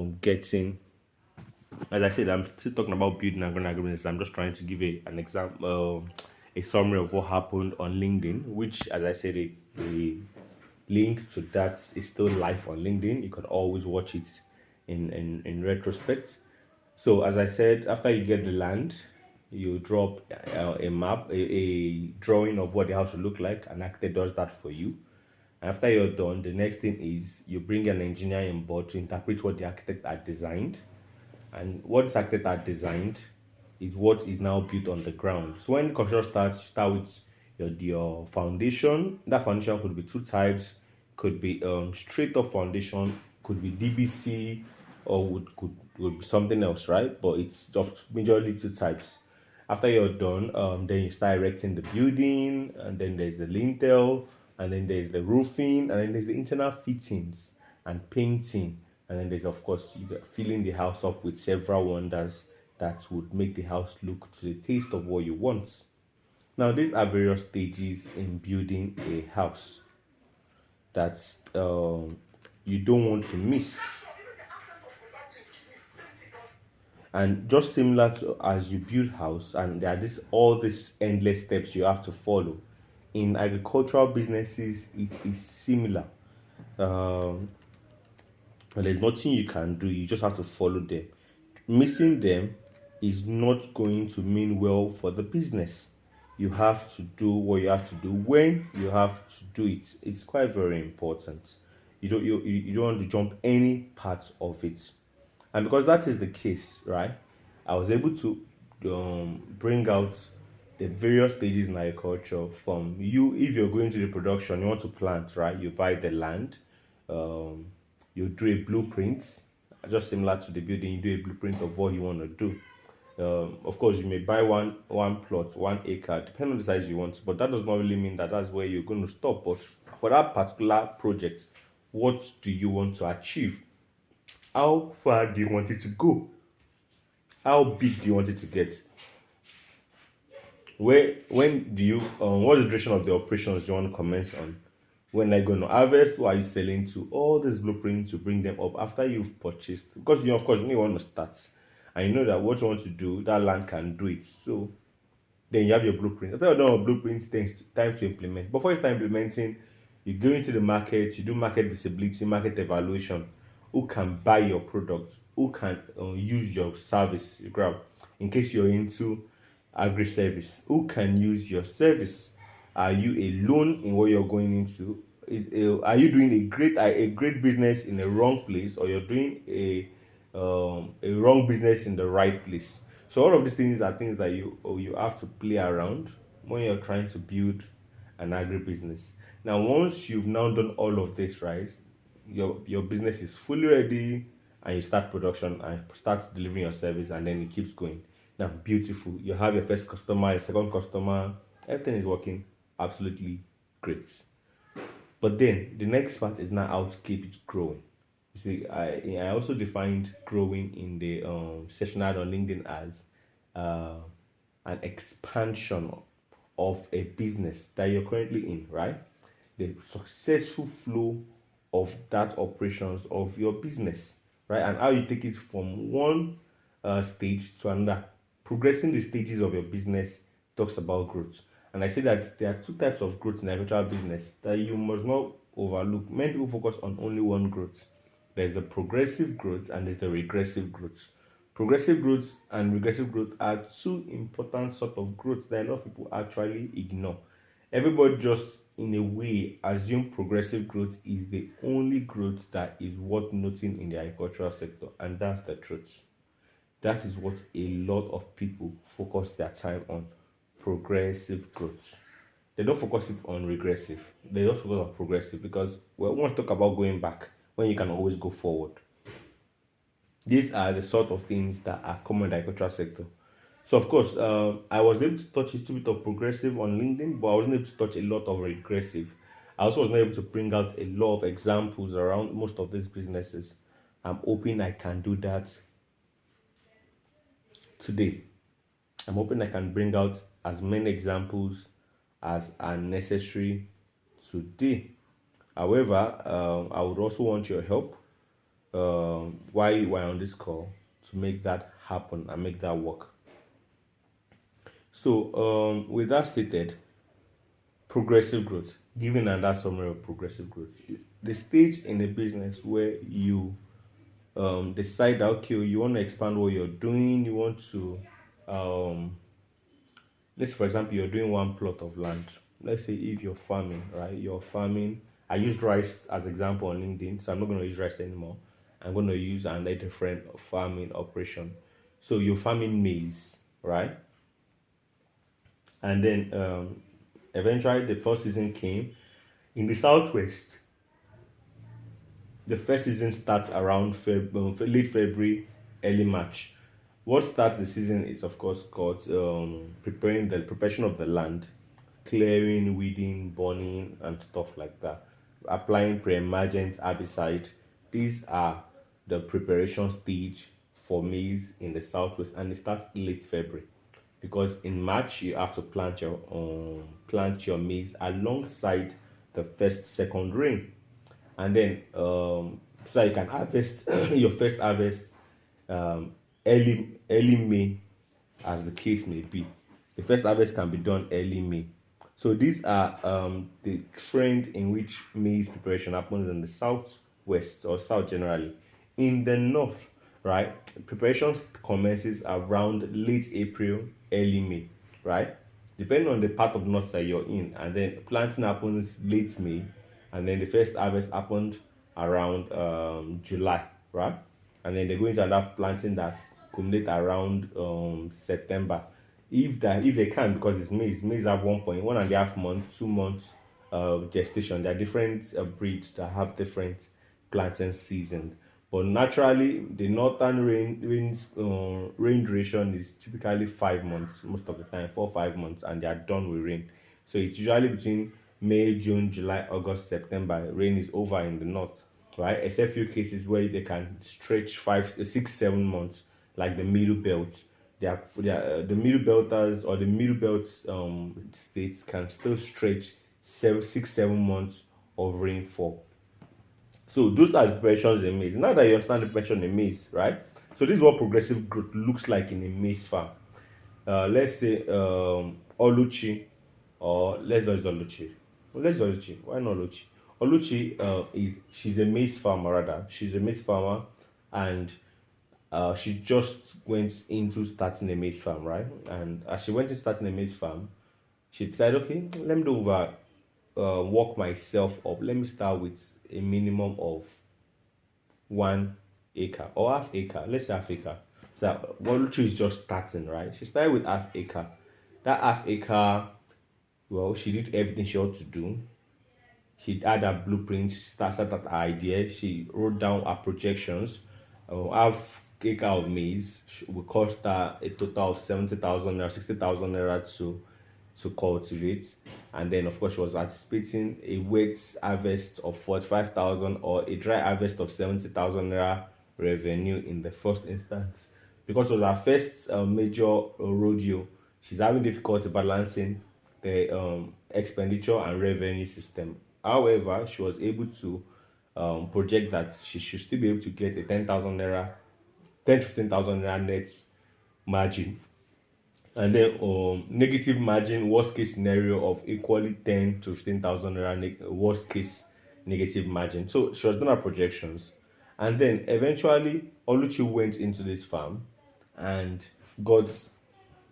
getting. As I said, I'm still talking about building and growing agreements. I'm just trying to give an example, a summary of what happened on LinkedIn, which, as I said, a link to that is still live on LinkedIn. You could always watch it in retrospect. So, as I said, after you get the land, you drop a map, a drawing of what the house will look like. An architect does that for you. After you're done, the next thing is you bring an engineer on board to interpret what the architect had designed. And what the architect had designed is what is now built on the ground. So when construction starts, you start with your foundation. That foundation could be two types, could be straight up foundation, could be DBC, or would be something else, right? But it's just majorly two types. After you're done, then you start erecting the building, and then there's the lintel, and then there's the roofing, and then there's the internal fittings and painting, and then there's of course filling the house up with several wonders that would make the house look to the taste of what you want. Now, these are various stages in building a house that you don't want to miss. And just similar to as you build house, and there are all these endless steps you have to follow. In agricultural businesses, it is similar. Um, and there's nothing you can do, you just have to follow them. Missing them is not going to mean well for the business. You have to do what you have to do when you have to do it. It's quite very important. You don't want to jump any part of it. And because that is the case, right, I was able to bring out the various stages in agriculture. From you, if you're going to the production, you want to plant, right, you buy the land, um, you do a blueprint, just similar to the building. You do a blueprint of what you want to do. Of course, you may buy one plot, 1 acre, depending on the size you want, but that does not really mean that that's where you're going to stop. But for that particular project, what do you want to achieve? How far do you want it to go? How big do you want it to get? When do you what's the duration of the operations you want to commence on? When are you going to harvest? Who are you selling to? All these blueprints to bring them up after you've purchased, because you of course you want to start, and you know that what you want to do, that land can do it. So then you have your blueprint. After you've done your blueprint, things time to implement. Before you start implementing, you go into the market, you do market visibility, market evaluation. Who can buy your product? Who can use your service? You grab. In case you're into agri service, who can use your service? Are you alone in what you're going into? Are you doing a great business in a wrong place, or you're doing a wrong business in the right place? So all of these things are things that you have to play around when you're trying to build an agribusiness. Now, once you've now done all of this, right, your business is fully ready, and you start production and start delivering your service, and then it keeps going. Now, beautiful. You have your first customer, your second customer, everything is working absolutely great. But then the next part is now how to keep it growing. You see, I also defined growing in the session I had on LinkedIn as an expansion of a business that you're currently in, right? The successful flow of that operations of your business, right? And how you take it from one stage to another. Progressing the stages of your business talks about growth. And I say that there are two types of growth in agricultural business that you must not overlook. Many people focus on only one growth. There's the progressive growth and there's the regressive growth. Progressive growth and regressive growth are two important sort of growth that a lot of people actually ignore. Everybody just, in a way, assume progressive growth is the only growth that is worth noting in the agricultural sector, and that's the truth. That is what a lot of people focus their time on: progressive growth. They don't focus it on regressive. They just focus on progressive because, well, we want to talk about going back when you can always go forward. These are the sort of things that are common in the agricultural sector. So, of course, I was able to touch a little bit of progressive on LinkedIn, but I wasn't able to touch a lot of regressive. I also was not able to bring out a lot of examples around most of these businesses. I'm hoping I can do that today. I'm hoping I can bring out as many examples as are necessary today. However, I would also want your help. why we're on this call, to make that happen and make that work. So, with that stated, progressive growth. Giving another summary of progressive growth, the stage in a business where you decide that, okay, you want to expand what you're doing, you want to um, let's, for example, you're doing one plot of land. Let's say if you're farming, right? You're farming. I used rice as example on LinkedIn, so I'm not going to use rice anymore. I'm going to use another different farming operation. So you're farming maize, right? And then eventually the first season came in the southwest. The first season starts around late February, early March. What starts the season is, of course, called preparing the preparation of the land, clearing, weeding, burning, and stuff like that. Applying pre-emergent herbicide. These are the preparation stage for maize in the southwest, and it starts late February, because in March you have to plant your maize alongside the first second rain, and then so you can harvest your first harvest early May, as the case may be. The first harvest can be done early May. So these are the trend in which maize preparation happens in the southwest or south generally. In the north, right, preparation commences around late April, early May, right? Depending on the part of north that you're in, and then planting happens late May, and then the first harvest happened around July, right? And then they're going to have planting that culminate around September. If they can, because it's maize have 1.5 months, 2 months gestation. There are different breeds that have different planting seasons. But naturally, the northern rain duration is typically 5 months most of the time, 4 5 months, and they are done with rain. So it's usually between May, June, July, August, September. Rain is over in the north, right? Except few cases where they can stretch 5 6 7 months, like the middle belt. The middle belters or the middle belt states can still stretch 6 7 months of rainfall. So those are the preparations in maize. Now that you understand the preparation in maize, right? So this is what progressive growth looks like in a maize farm. Let's say Oluchi, or let's not use Oluchi. Well, let's use Oluchi. Why not Oluchi? Oluchi she's a maize farmer rather. She's a maize farmer, and she just went into starting a maize farm, right? And as she went into starting a maize farm, she decided, okay, let me do over work myself up. Let me start with a minimum of 1 acre or half acre. Let's say half acre. So one tree is just starting, right? She started with half acre. That half acre, well, she did everything she ought to do. She had her blueprint, she started that idea, she wrote down her projections. Half acre of maize will cost her a total of 70,000 or 60,000 naira to cultivate. And then, of course, she was anticipating a wet harvest of 45,000 or a dry harvest of 70,000 naira revenue in the first instance. Because it was her first major rodeo, she's having difficulty balancing the expenditure and revenue system. However, she was able to project that she should still be able to get a 10,000 naira, 15,000 naira net margin, and then negative margin, worst case scenario of equally 10 to 15,000 naira worst case negative margin. So she was doing her projections, and then eventually Oluchi went into this farm and got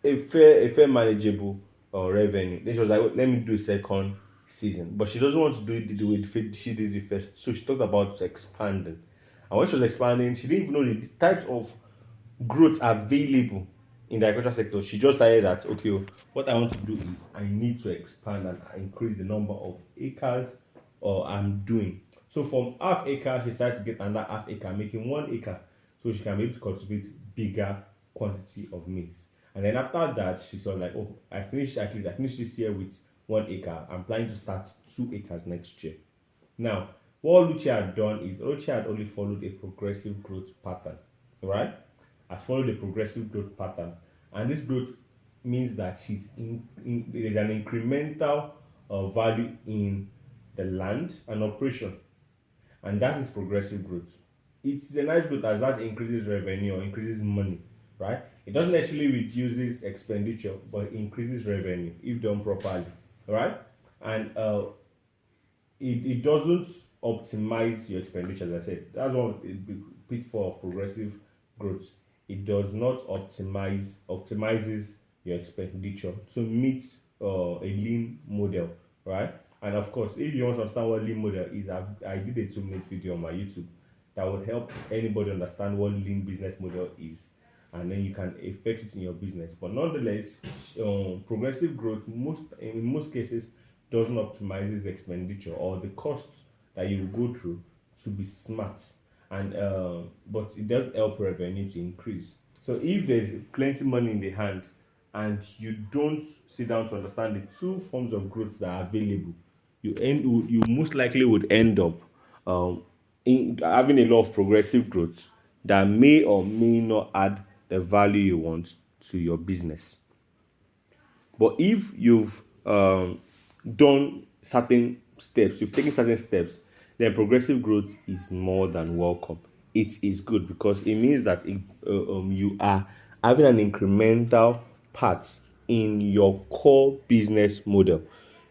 a fair manageable revenue. Then she was like, "Oh, let me do a second season," but she doesn't want to do it the way she did it first. So she talked about expanding, and when she was expanding, she didn't even know the types of growth available in the agriculture sector. She just decided that, okay, what I want to do is I need to expand and increase the number of acres I'm doing. So from half acre, she decided to get another half acre, making 1 acre, so she can be able to cultivate bigger quantity of maize. And then after that, she saw like, oh, I finished this year with 1 acre. I'm planning to start 2 acres next year. Now, what Lucia had done is Lucia had only followed a progressive growth pattern, right? I followed a progressive growth pattern, and this growth means that there's an incremental value in the land and operation, and that is progressive growth. it's a nice growth as that increases revenue or increases money, right? It doesn't actually reduces expenditure, but it increases revenue if done properly, right? And it doesn't optimize your expenditure. As I said, that's one of the big pitfall of progressive growth. It does not optimizes your expenditure to meet a lean model, right? And of course, if you want to understand what lean model is, I did a 2 minute video on my YouTube that would help anybody understand what lean business model is, and then you can effect it in your business. But nonetheless, progressive growth in most cases doesn't optimize the expenditure or the costs that you go through to be smart, and but it does help revenue to increase. So if there's plenty money in the hand and you don't sit down to understand the two forms of growth that are available, you most likely would end up um, in having a lot of progressive growth that may or may not add the value you want to your business. But if you've done certain steps, you've taken certain steps, then progressive growth is more than welcome. It is good because it means that you are having an incremental part in your core business model.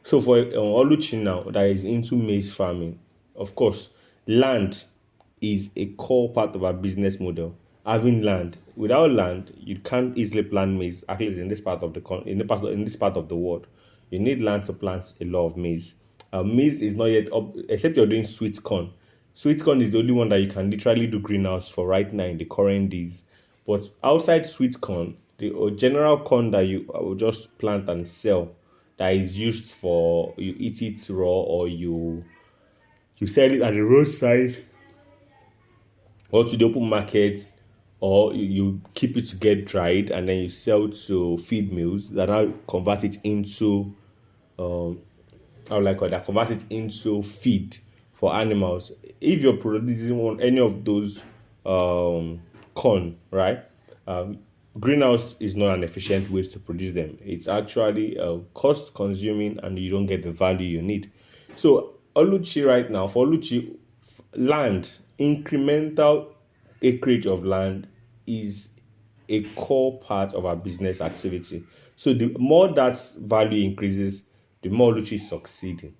So for Oluchi now that is into maize farming, of course, land is a core part of our business model. Having land, without land, you can't easily plant maize. At least in this part of in this part of the world, you need land to plant a lot of maize. Maize is not yet up, except you're doing sweet corn. Sweet corn is the only one that you can literally do greenhouse for right now in the current days. But outside sweet corn, the general corn that you will just plant and sell, that is used for you eat it raw or you sell it at the roadside or to the open market, or you keep it to get dried and then you sell to feed mills that now convert it into how like that convert it into feed for animals. If you're producing any of those corn, right? Greenhouse is not an efficient way to produce them. It's actually cost consuming and you don't get the value you need. So Oluchi right now, for Oluchi, land, incremental acreage of land is a core part of our business activity. So the more that value increases, the more Oluchi is succeeding,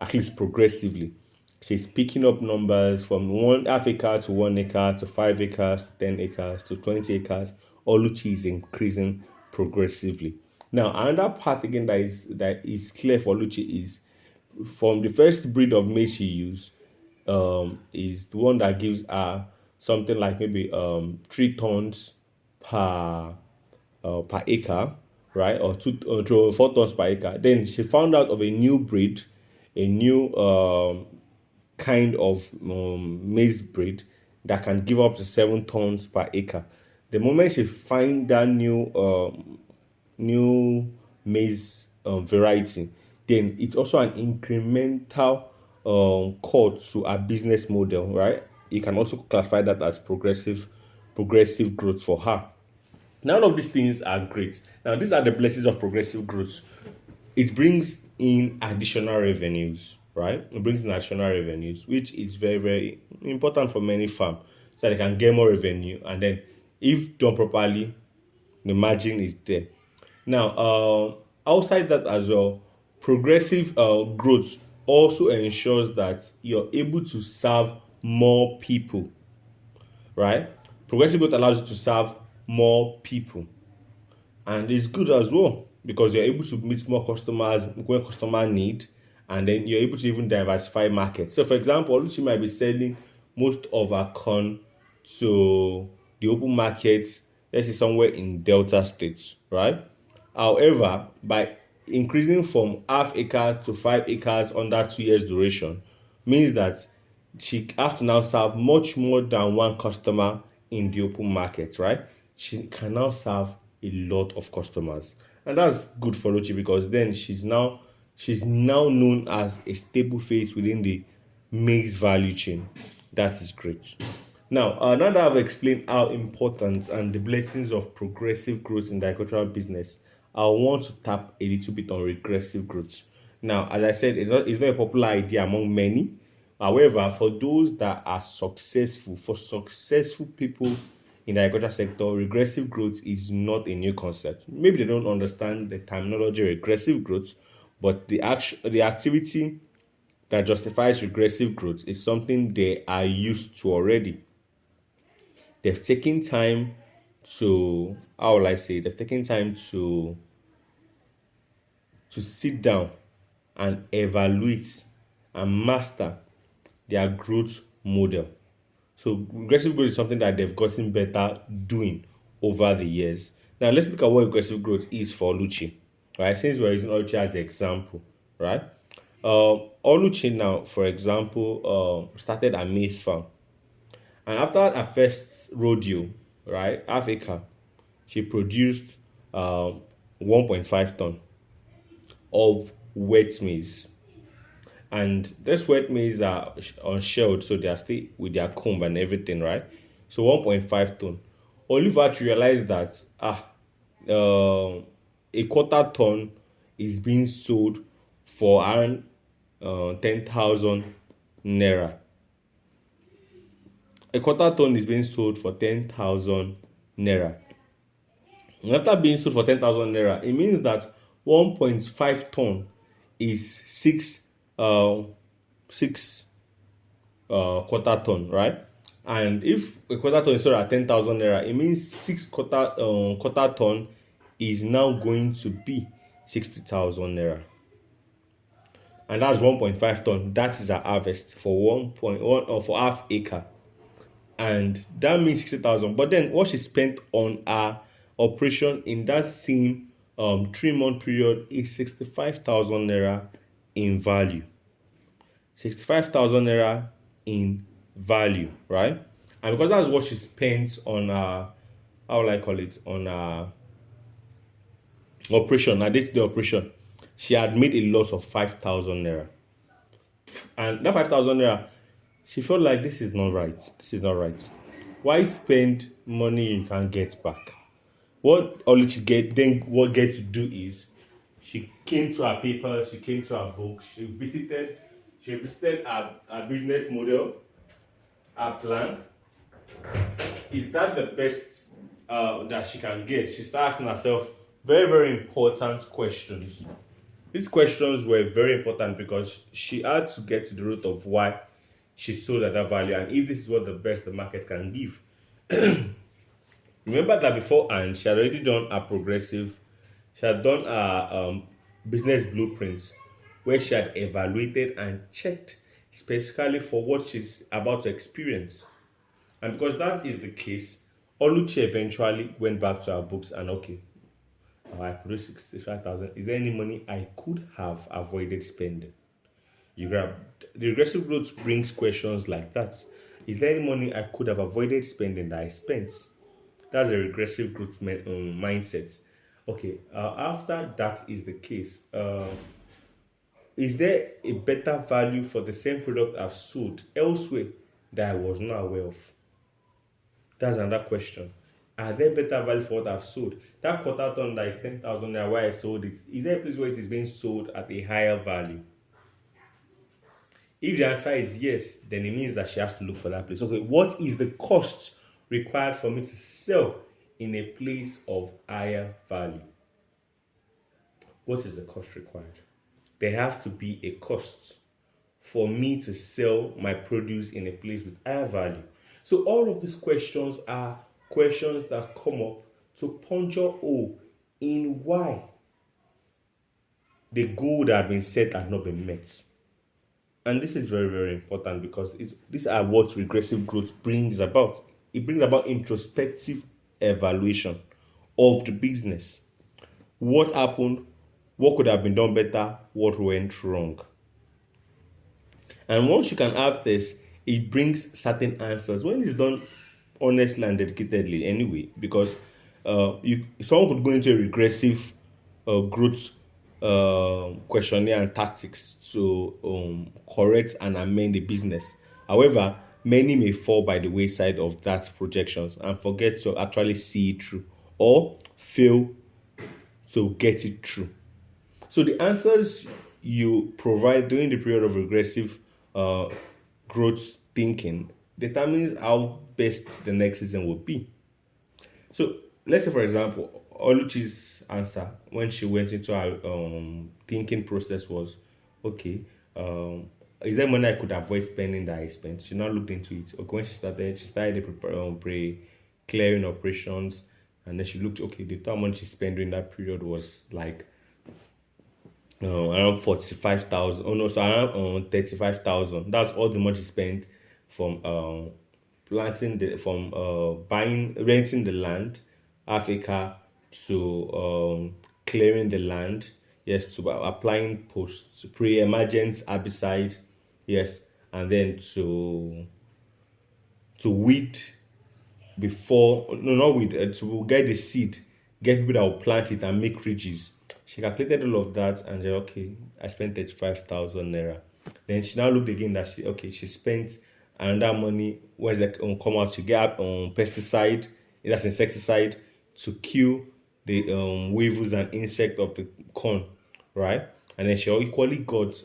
at least progressively. She's picking up numbers from 1/2 acre to 1 acre to 5 acres to 10 acres to 20 acres. Oluchi is increasing progressively. Now, another part again that is clear for Oluchi is from the first breed of maize she used, is the one that gives her something like maybe 3 tons per per acre, right? Or 4 tons per acre. Then she found out of a new breed, a new kind of maize breed that can give up to 7 tons per acre. The moment she find that new maize variety, then it's also an incremental core to a business model, right? You can also classify that as progressive growth for her. Now, all of these things are great. Now, these are the blessings of progressive growth. It brings in additional revenues, right? It brings in additional revenues, which is very, very important for many farms, so they can get more revenue. And then, if done properly, the margin is there. Now, outside that as well, progressive growth also ensures that you're able to serve more people, right? Progressive growth allows you to serve more people, and it's good as well because you're able to meet more customers when customer need, and then you're able to even diversify markets. So, for example, Oluchi might be selling most of her corn to the open market, let's say somewhere in Delta States, right? However, by increasing from 1/2 acre to 5 acres under 2 years duration, means that she has to now serve much more than one customer in the open market, right? She can now serve a lot of customers, and that's good for Oluchi because then she's now known as a stable face within the maize value chain. That is great. Now that I've explained how important and the blessings of progressive growth in the agricultural business, I want to tap a little bit on regressive growth. Now, as I said, it's not a popular idea among many, However, for those that are successful, for successful people in the agriculture sector, regressive growth is not a new concept. Maybe they don't understand the terminology regressive growth, but the activity that justifies regressive growth is something they are used to already. They've taken time to, how will I say, they've taken time to sit down and evaluate and master their growth model. So aggressive growth is something that they've gotten better doing over the years. Now let's look at what aggressive growth is for Oluchi, right? Since we're using Oluchi as the example, right? Oluchi now, for example, started a maize farm, and after her first rodeo, right, half acre, she produced 1.5 ton of wet maize. And this wet maize are unshelled, so they are still with their comb and everything, right? So 1.5 ton. Oliver realized that a quarter ton is being sold for around 10,000 naira. A quarter ton is being sold for 10,000 naira. And after being sold for 10,000 naira, it means that 1.5 ton is six quarter ton, right? And if a quarter ton is sold at 10,000 naira, it means six quarter ton is now going to be 60,000 naira. And that's 1.5 ton. That is a harvest for 1.1 or for half acre. And that means 60,000. But then what she spent on her operation in that same 3-month period is 65,000 naira in value. 65,000 naira in value, right? And because that's what she spent on how will I call it, on operation, her day-to-day operation, she had made a loss of 5,000 naira. And that 5,000 naira, she felt like this is not right. This is not right. Why spend money you can't get back? What Oluchi get to do is she came to her papers, she came to her book, she visited her business model, her plan. Is that the best that she can get? She started asking herself very, very important questions. These questions were very important because she had to get to the root of why she sold at that value and if this is what the best the market can give. Remember that beforehand, she had already done a progressive, she had done a business blueprints where she had evaluated and checked specifically for what she's about to experience. And because that is the case, Oluchi eventually went back to her books and okay, I produced 65,000. Is there any money I could have avoided spending? You grab the regressive growth brings questions like that. Is there any money I could have avoided spending that I spent? That's a regressive growth mindset. Okay, after that is the case, is there a better value for the same product I've sold elsewhere that I was not aware of? That's another question. Are there better value for what I've sold? That quarter ton that is 10,000 naira why I sold it, is there a place where it is being sold at a higher value? If the answer is yes, then it means that she has to look for that place. Okay, what is the cost required for me to sell in a place of higher value? What is the cost required? There have to be a cost for me to sell my produce in a place with higher value. So all of these questions are questions that come up to puncture hole in why the goal that had been set had not been met. And this is very, very important because these are what regressive growth brings about. It brings about introspective evaluation of the business. What happened? What could have been done better? What went wrong? And once you can have this, it brings certain answers. When it's done honestly and dedicatedly anyway, because someone could go into a regressive growth questionnaire and tactics to correct and amend the business. However, many may fall by the wayside of that projections and forget to actually see it through or fail to get it through. So the answers you provide during the period of regressive growth thinking determines how best the next season will be. So let's say, for example, Oluchi's answer when she went into her thinking process was, okay, is there money I could avoid spending that I spent? She now looked into it. Okay, when she started the pre-clearing operations, and then she looked, okay, the total money she spent during that period was like around 45,000. Oh no, so around 35,000. That's all the money she spent from buying, renting the land, Africa, to clearing the land, yes, to applying posts, pre-emergence herbicide, yes, and then to weed before, no, not weed, to get the seed, get people that will plant it and make ridges. She calculated all of that and said, okay, I spent 35,000 naira. Then she now looked again that she spent another money when it's come out to get pesticide, that's insecticide, to kill the weevils and insect of the corn, right? And then she equally got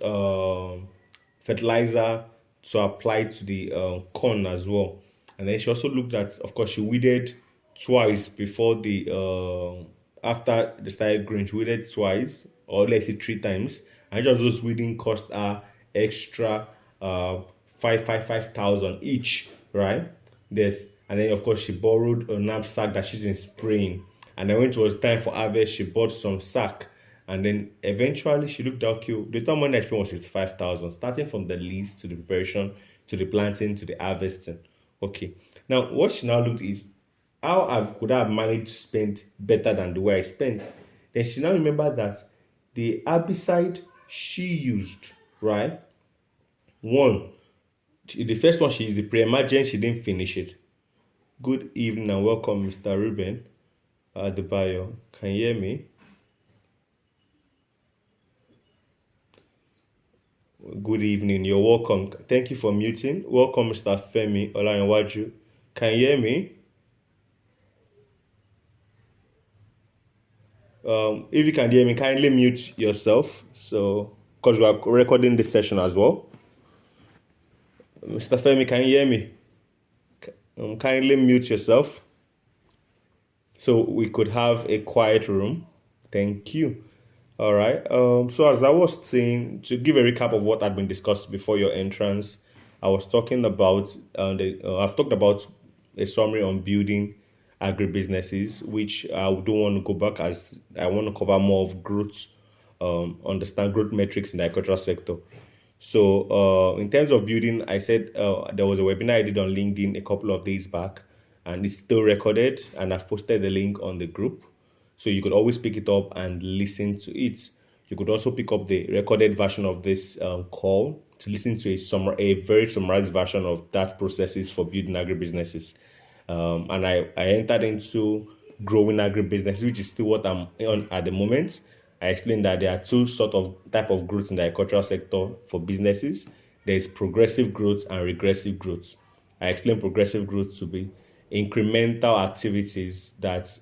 fertilizer to apply to the corn as well. And then she also looked at, of course, she weeded twice before the after they started growing. She weeded twice, or let's say three times, and just those weeding cost her extra 5,000 each, right? This, and then of course she borrowed a knapsack that she's in spraying, and then when it was time for harvest, she bought some sack, and then eventually she looked at, okay, the total money I spent was 65,000, starting from the lease to the preparation to the planting to the harvesting. Okay, now what she now looked is how could I have managed to spend better than the way I spent? Then she now remembered that the herbicide she used, right? One, the first one she used, the pre-emergent, she didn't finish it. Good evening and welcome, Mr. Ruben Adebayo. Can you hear me? Good evening. You're welcome. Thank you for muting. Welcome, Mr. Femi Olayanwaju. Can you hear me? If you can hear me, kindly mute yourself. So, because we are recording this session as well. Mr. Femi, can you hear me? Kindly mute yourself so we could have a quiet room. Thank you. All right. So as I was saying, to give a recap of what had been discussed before your entrance, I was talking about I've talked about a summary on building agribusinesses, which I don't want to go back, as I want to cover more of growth, understand growth metrics in the agricultural sector. So in terms of building, I said there was a webinar I did on LinkedIn a couple of days back, and it's still recorded, and I've posted the link on the group. So you could always pick it up and listen to it. You could also pick up the recorded version of this call to listen to a very summarized version of that processes for building agribusinesses. And I entered into growing agribusiness, which is still what I'm on at the moment. I explained that there are two sort of type of growth in the agricultural sector for businesses. There is progressive growth and regressive growth. I explained progressive growth to be incremental activities that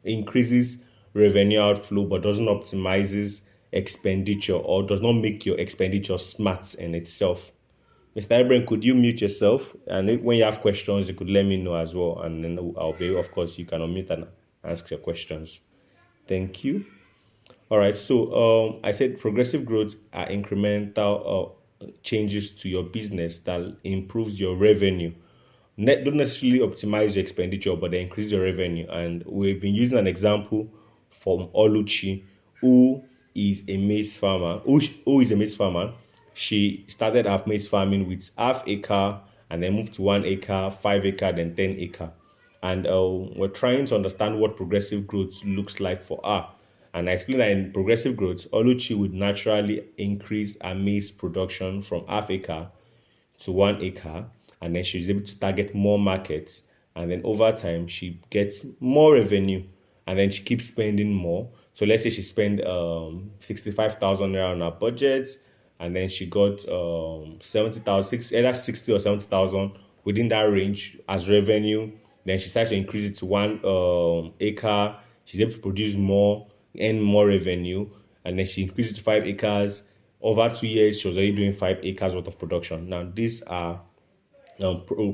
increases revenue outflow but doesn't optimizes expenditure or does not make your expenditure smart in itself. Mr. Ibrahim, could you mute yourself? And when you have questions, you could let me know as well. And then I'll be, of course, you can unmute and ask your questions. Thank you. All right. So I said progressive growth are incremental changes to your business that improves your revenue. Don't necessarily optimize your expenditure, but they increase your revenue. And we've been using an example from Oluchi, who is a maize farmer. Who is a maize farmer? She started her maize farming with half acre, and then moved to 1 acre, 5 acre, then 10 acre. And we're trying to understand what progressive growth looks like for her. And I explained that in progressive growth, Oluchi would naturally increase her maize production from half acre to 1 acre, and then she's able to target more markets, and then over time she gets more revenue, and then she keeps spending more. So let's say she spent 65,000 naira on her budget, and then she got 70,000, either 60 or 70,000 within that range as revenue. Then she starts to increase it to 1 acre. She's able to produce more, earn more revenue, and then she increases it to 5 acres. Over 2 years, she was already doing 5 acres worth of production. Now, these are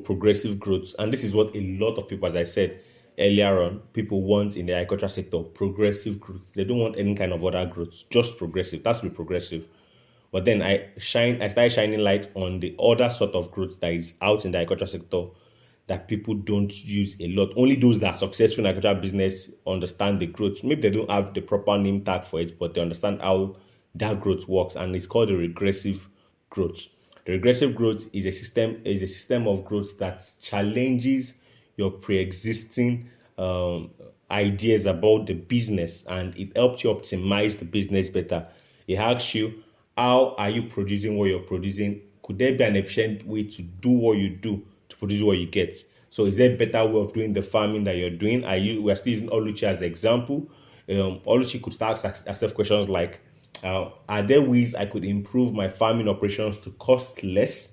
progressive growth, and this is what a lot of people, as I said earlier on, people want in the agriculture sector: progressive growth. They don't want any kind of other growth, just progressive. That's to be progressive. But then I started shining light on the other sort of growth that is out in the agriculture sector that people don't use a lot. Only those that are successful in agricultural business understand the growth. Maybe they don't have the proper name tag for it, but they understand how that growth works, and it's called the regressive growth. The regressive growth is a system of growth that challenges your pre-existing ideas about the business, and it helps you optimize the business better. It asks you, how are you producing what you're producing? Could there be an efficient way to do what you do to produce what you get? So is there a better way of doing the farming that you're doing? We're still using Oluchi as an example. Oluchi could start herself questions like, are there ways I could improve my farming operations to cost less?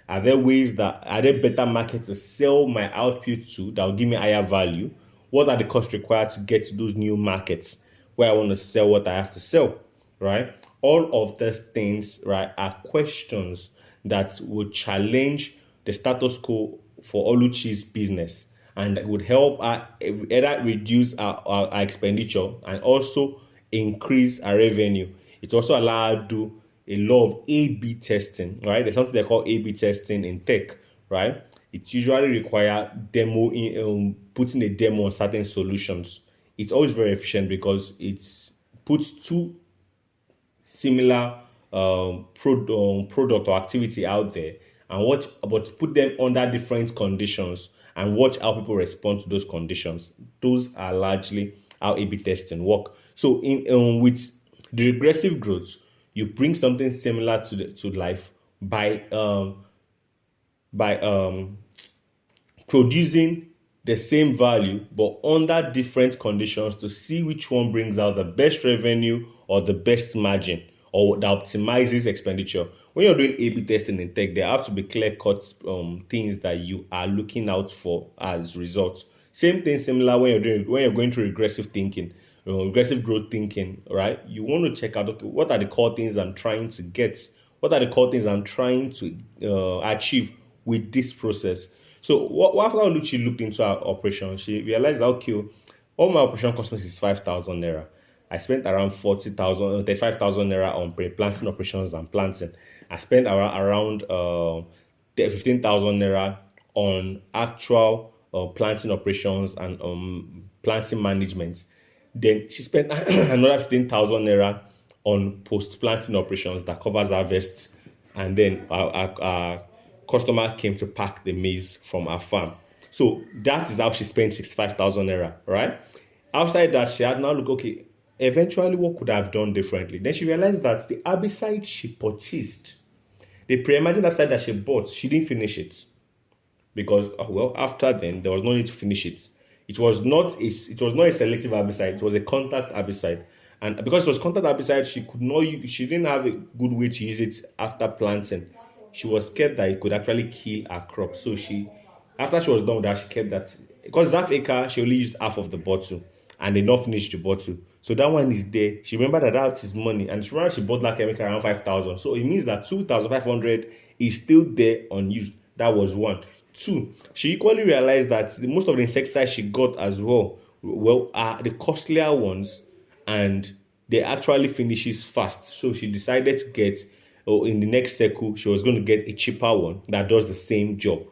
Are there better markets to sell my output to that will give me higher value? What are the costs required to get to those new markets where I want to sell what I have to sell? Right? All of these things, right, are questions that would challenge the status quo for Oluchi's business, and would help her either reduce our expenditure and also increase our revenue. It also allows her to do a lot of A/B testing, right? There's something they call A/B testing in tech, right? It usually requires putting a demo on certain solutions. It's always very efficient because it puts two similar product or activity out there, and but put them under different conditions and watch how people respond to those conditions. Those are largely how A/B testing work. So in with the regressive growth, you bring something similar to life by producing the same value but under different conditions to see which one brings out the best revenue or the best margin or that optimizes expenditure. When you're doing A/B testing in tech, there have to be clear-cut things that you are looking out for as results. Same thing, similar when you're going through regressive thinking, regressive growth thinking, right? You want to check out, okay, what are the core things I'm trying to get? What are the core things I'm trying to achieve with this process? So after Oluchi looked into our operation, she realized that, okay, all my operation cost me is 5,000 naira. I spent around 40,000, 35,000 naira on pre-planting operations and planting. I spent around 15,000 naira on actual planting operations and planting management. Then she spent another 15,000 naira on post-planting operations that covers harvests, and then our customer came to pack the maize from our farm. So that is how she spent 65,000 naira, right? Outside that, she had now look, okay, eventually what could I have done differently? Then she realized that the herbicide she purchased, the pre-emergent herbicide that she bought, she didn't finish it. Because, after then, there was no need to finish it. It was not a selective herbicide, it was a contact herbicide. And because it was contact herbicide, she didn't have a good way to use it after planting. She was scared that it could actually kill her crop. So after she was done with that, she kept that. Because half acre, she only used half of the bottle and did not finish the bottle. So that one is there. She remembered that is money, and she remembered she bought that chemical around 5,000. So it means that 2,500 is still there unused. That was one. Two, she equally realized that most of the insecticides she got as well are the costlier ones, and they actually finishes fast. So she decided to get, in the next cycle, she was going to get a cheaper one that does the same job.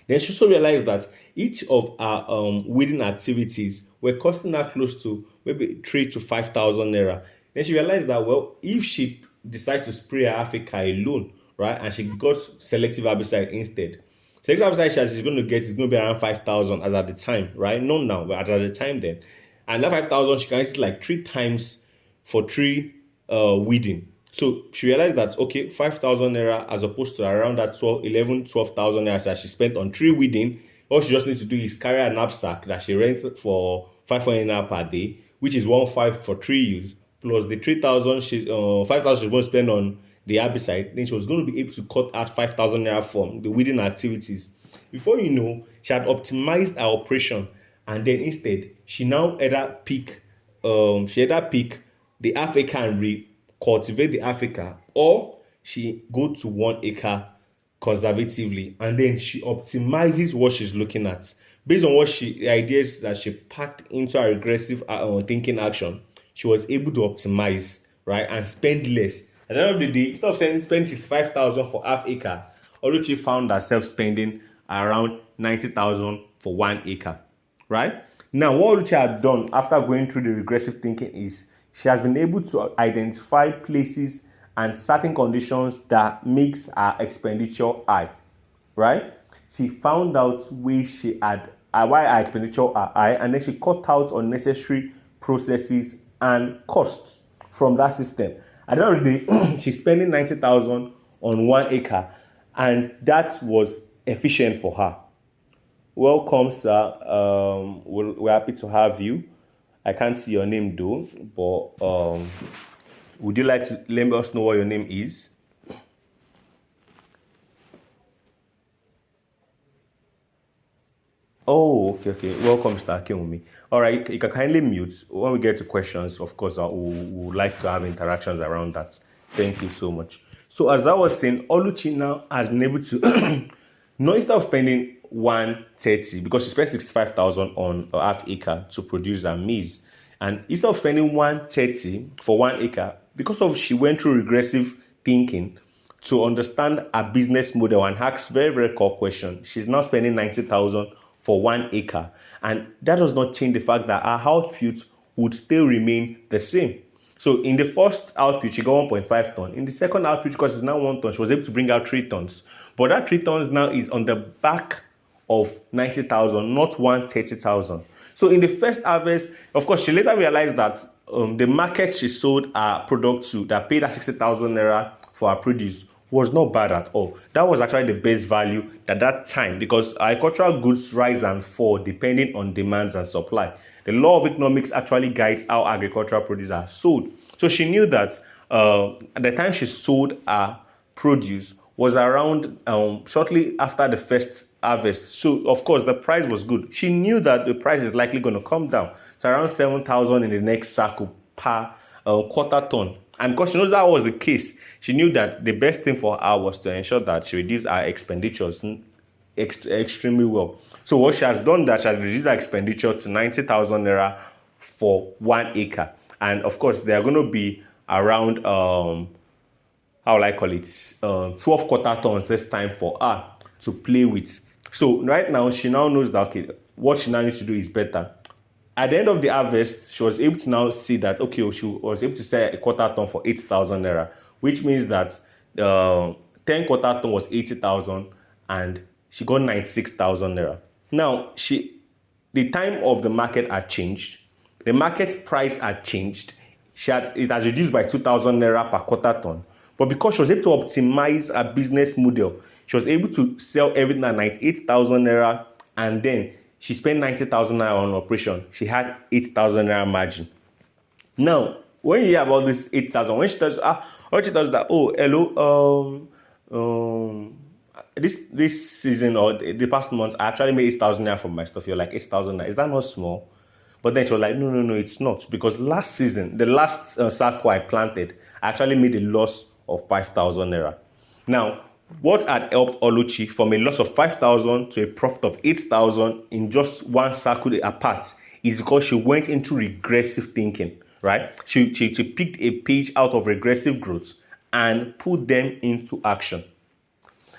Then she also realized that each of our weeding activities were costing her close to maybe 3,000 to 5,000 naira. Then she realized that, if she decides to spray her Africa alone, right, and she got selective herbicide instead, selective herbicide she's going to get is going to be around 5,000 as at the time, right? Not now, but at the time then. And that 5,000, she can use it like 3 times for 3 weeding. So she realized that, okay, 5,000 naira as opposed to around that 12,000 naira that she spent on 3 weeding. All she just needs to do is carry a knapsack that she rents for 500 naira per day, which is 1,500 for 3 use, plus the 3,000 5,000 she's going to spend on the herbicide. Then she was going to be able to cut out 5,000 naira from the weeding activities. Before you know, she had optimized her operation, and then instead she now either pick the half acre and cultivate the Africa, or she go to 1 acre conservatively, and then she optimizes what she's looking at based on the ideas that she packed into a regressive thinking action. She was able to optimize, right, and spend less. At the end of the day, instead of spending 65,000 for half acre, Oluchi found herself spending around 90,000 for 1 acre, right? Now, what Oluchi had done after going through the regressive thinking is she has been able to identify places and certain conditions that makes her expenditure high, right? She found out ways she had why her expenditure are high, and then she cut out unnecessary processes and costs from that system. At the end of the day, she's spending 90,000 on 1 acre, and that was efficient for her. Welcome, sir. We're happy to have you. I can't see your name though, but would you like to let us know what your name is? Oh, okay. Welcome, Mr. Akinwumi. All right, you can kindly mute. When we get to questions, of course, we would like to have interactions around that. Thank you so much. So, as I was saying, Oluchi now has been able to, no, instead of spending 130, because she spent 65,000 on a half acre to produce her maize, and instead of spending 130 for 1 acre, because of she went through regressive thinking to understand a business model and ask very, very core question, she's now spending 90,000 for 1 acre, and that does not change the fact that her output would still remain the same. So in the first output, she got 1.5 ton. In the second output, because it's now 1 ton, she was able to bring out 3 tons. But that 3 tons now is on the back of 90,000, not 130,000. So in the first harvest, of course, she later realized that the market she sold her product to, that paid her 60,000 naira for her produce, was not bad at all. That was actually the best value at that time, because agricultural goods rise and fall depending on demands and supply. The law of economics actually guides how agricultural produce are sold. So she knew that at the time she sold her produce was around shortly after the first harvest. So of course the price was good. She knew that the price is likely going to come down. So around 7,000 in the next cycle per quarter ton. And because she knows that was the case, she knew that the best thing for her was to ensure that she reduced her expenditures extremely well. So what she has done, that she has reduced her expenditure to 90,000 naira for 1 acre. And of course, they are going to be around, how will I call it, 12 quarter tons this time for her to play with. So right now, she now knows that, okay, what she now needs to do is better. At the end of the harvest, she was able to now see that, okay, she was able to sell a quarter ton for 8,000 naira, which means that 10 quarter ton was 80,000 and she got 96,000 naira. Now, the time of the market had changed. The market price had changed. It has reduced by 2,000 naira per quarter ton. But because she was able to optimize her business model, she was able to sell everything at 98,000 naira, and then she spent 90,000 naira on operation. She had 8,000 naira margin. Now, when you hear about this 8,000, when she tells that, oh, hello, this season or the past months, I actually made 8,000 naira from my stuff. You're like, 8,000 naira, is that not small? But then she was like, no, it's not. Because last season, the last circle I planted, I actually made a loss of 5,000 naira. Now, what had helped Oluchi from a loss of 5,000 to a profit of 8,000 in just one circle apart is because she went into regressive thinking, right? She picked a page out of regressive growth and put them into action,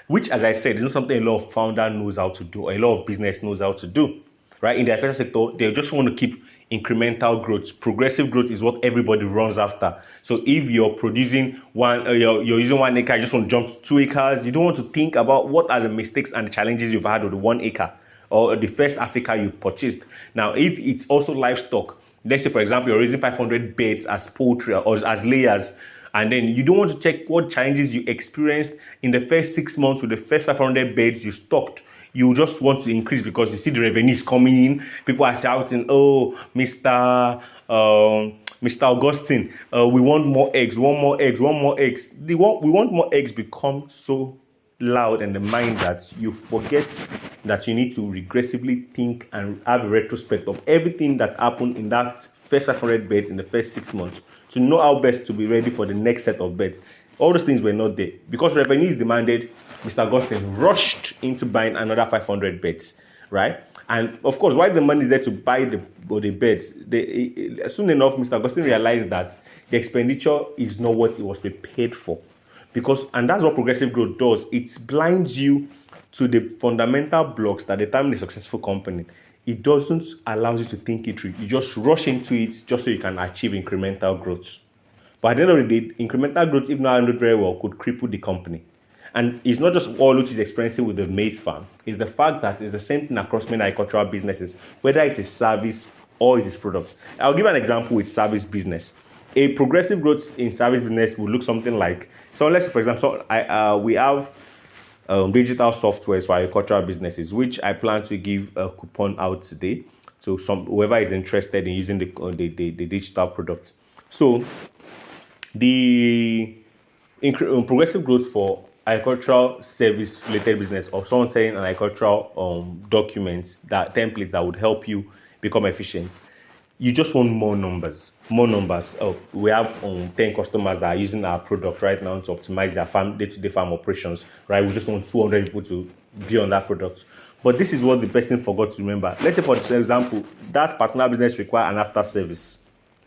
which, as I said, is not something a lot of founder knows how to do, or a lot of business knows how to do, right? In the agriculture sector, they just want to keep incremental growth. Progressive growth is what everybody runs after. So if you're producing you're using 1 acre, you just want to jump to 2 acres, you don't want to think about what are the mistakes and the challenges you've had with the 1 acre or the first Africa you purchased. Now, if it's also livestock, let's say, for example, you're raising 500 birds as poultry or as layers, and then you don't want to check what challenges you experienced in the first 6 months with the first 500 birds you stocked. You just want to increase because you see the revenues coming in. People are shouting, oh, Mr. Augustine, we want more eggs, we want more eggs. We want more eggs become so loud in the mind that you forget that you need to regressively think and have a retrospect of everything that happened in that first 500 beds in the first 6 months, to know how best to be ready for the next set of beds. All those things were not there. Because revenue is demanded, Mr. Augustine rushed into buying another 500 beds, right? And of course, while the money is there to buy the beds, soon enough, Mr. Augustine realized that the expenditure is not what he was prepared for. And that's what progressive growth does. It blinds you to the fundamental blocks that determine a successful company. It doesn't allow you to think it through. You just rush into it just so you can achieve incremental growth. But at the end of the day, incremental growth, if not handled very well, could cripple the company. And it's not just all which is experiencing with the maize farm. It's the fact that it's the same thing across many agricultural businesses, whether it is service or it is products. I'll give an example with service business. A progressive growth in service business will look something like, so let's say, for example, we have digital softwares for agricultural businesses, which I plan to give a coupon out today to whoever is interested in using the digital products. So the progressive growth for agricultural service related business, or someone saying an agricultural documents, that templates that would help you become efficient. You just want more numbers. Oh, we have 10 customers that are using our product right now to optimize their day-to-day farm operations, right? We just want 200 people to be on that product. But this is what the person forgot to remember. Let's say, for example, that particular business requires an after service,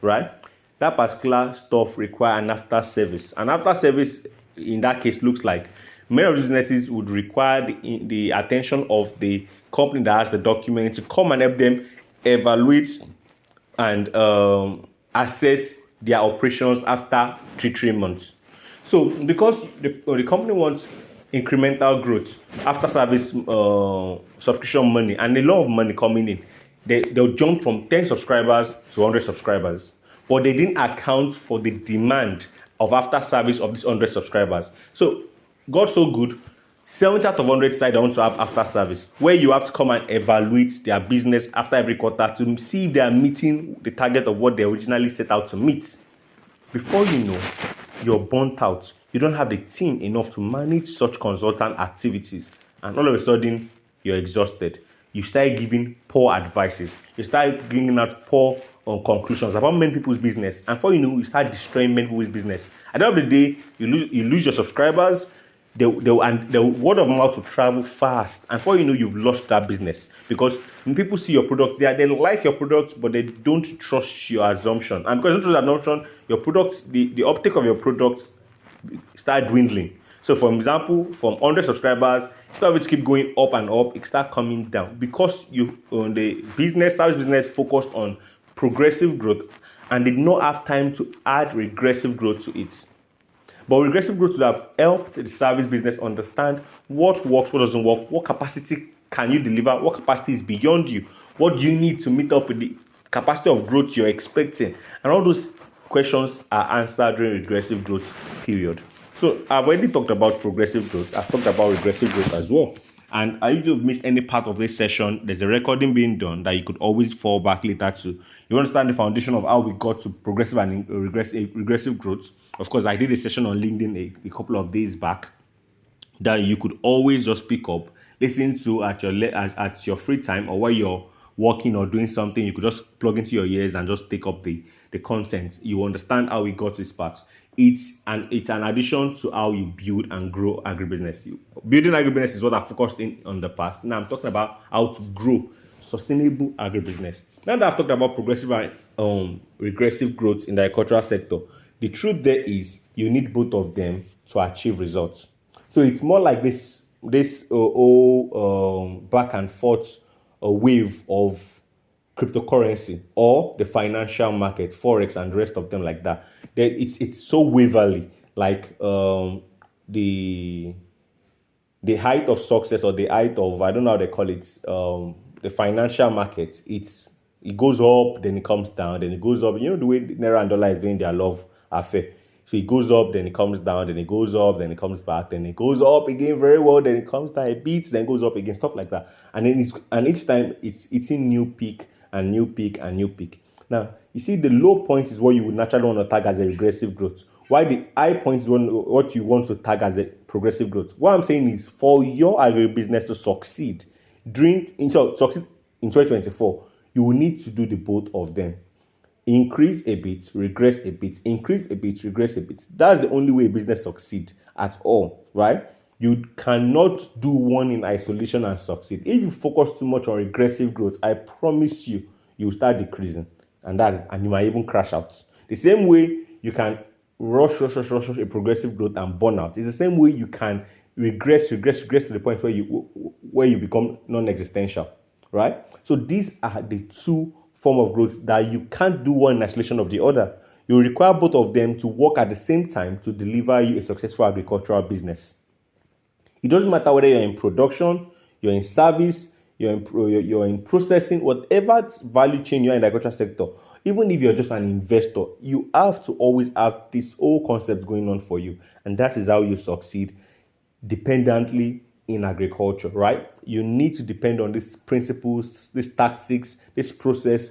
right? That particular stuff requires an after service. An after service, in that case, looks like many of the businesses would require the attention of the company that has the document to come and help them evaluate and assess their operations after 3 months. So because the company wants incremental growth, after service subscription money, and a lot of money coming in, they'll jump from 10 subscribers to 100 subscribers. But they didn't account for the demand of after service of these 100 subscribers. So God so good, 70 out of 100 side want to have after service, where you have to come and evaluate their business after every quarter to see if they are meeting the target of what they originally set out to meet. Before you know, you're burnt out. You don't have the team enough to manage such consultant activities, and all of a sudden you're exhausted. You start giving poor advices. You start bringing out poor conclusions about many people's business, and before you know, you start destroying many people's business. At the end of the day, you lose your subscribers. The word of mouth will travel fast, and before you know, you've lost that business, because when people see your product, they like your product, but they don't trust your assumption. And because they don't trust your assumption, your products, the uptake of your products start dwindling. So, for example, from 100 subscribers, instead of it keep going up and up, it start coming down because you the service business focused on progressive growth and did not have time to add regressive growth to it. But regressive growth would have helped the service business understand what works, what doesn't work, what capacity can you deliver, what capacity is beyond you, what do you need to meet up with the capacity of growth you're expecting. And all those questions are answered during regressive growth period. So I've already talked about progressive growth. I've talked about regressive growth as well. And if you've missed any part of this session, there's a recording being done that you could always fall back later to. You understand the foundation of how we got to progressive and regressive growth. Of course, I did a session on LinkedIn a couple of days back that you could always just pick up, listen to at your free time, or while you're working or doing something. You could just plug into your ears and just take up the content. You understand how we got to this part. It's an addition to how you build and grow agribusiness. Building agribusiness is what I focused on the past. Now I'm talking about how to grow sustainable agribusiness. Now that I've talked about progressive and regressive growth in the agricultural sector, the truth there is you need both of them to achieve results. So it's more like this back and forth wave of cryptocurrency or the financial market, forex, and the rest of them like that. It's so waverly, like the height of success, or the height of, I don't know how they call it, the financial market. It goes up, then it comes down, then it goes up. You know the way Naira and dollar is doing their love affair. So it goes up, then it comes down, then it goes up, then it comes back, then it goes up again very well, then it comes down a bit, then it goes up again, stuff like that. And then each time it's hitting new peak and new peak and new peak. Now, you see, the low point is what you would naturally want to tag as a regressive growth, while the high point is what you want to tag as a progressive growth. What I'm saying is, for your agribusiness to succeed in 2024, you will need to do the both of them. increase a bit, regress a bit, increase a bit, regress a bit. That's the only way business succeed at all, right? You cannot do one in isolation and succeed. If you focus too much on regressive growth, I promise you, you will start decreasing, and you might even crash out. The same way you can rush a progressive growth and burn out. It's the same way you can regress to the point where you become non-existential, right? So these are the two form of growth that you can't do one in isolation of the other. You require both of them to work at the same time to deliver you a successful agricultural business. It doesn't matter whether you're in production, you're in service, you're in processing, whatever value chain you're in the agricultural sector. Even if you're just an investor, you have to always have this whole concept going on for you. And that is how you succeed dependently in agriculture, right? You need to depend on these principles, these tactics, this process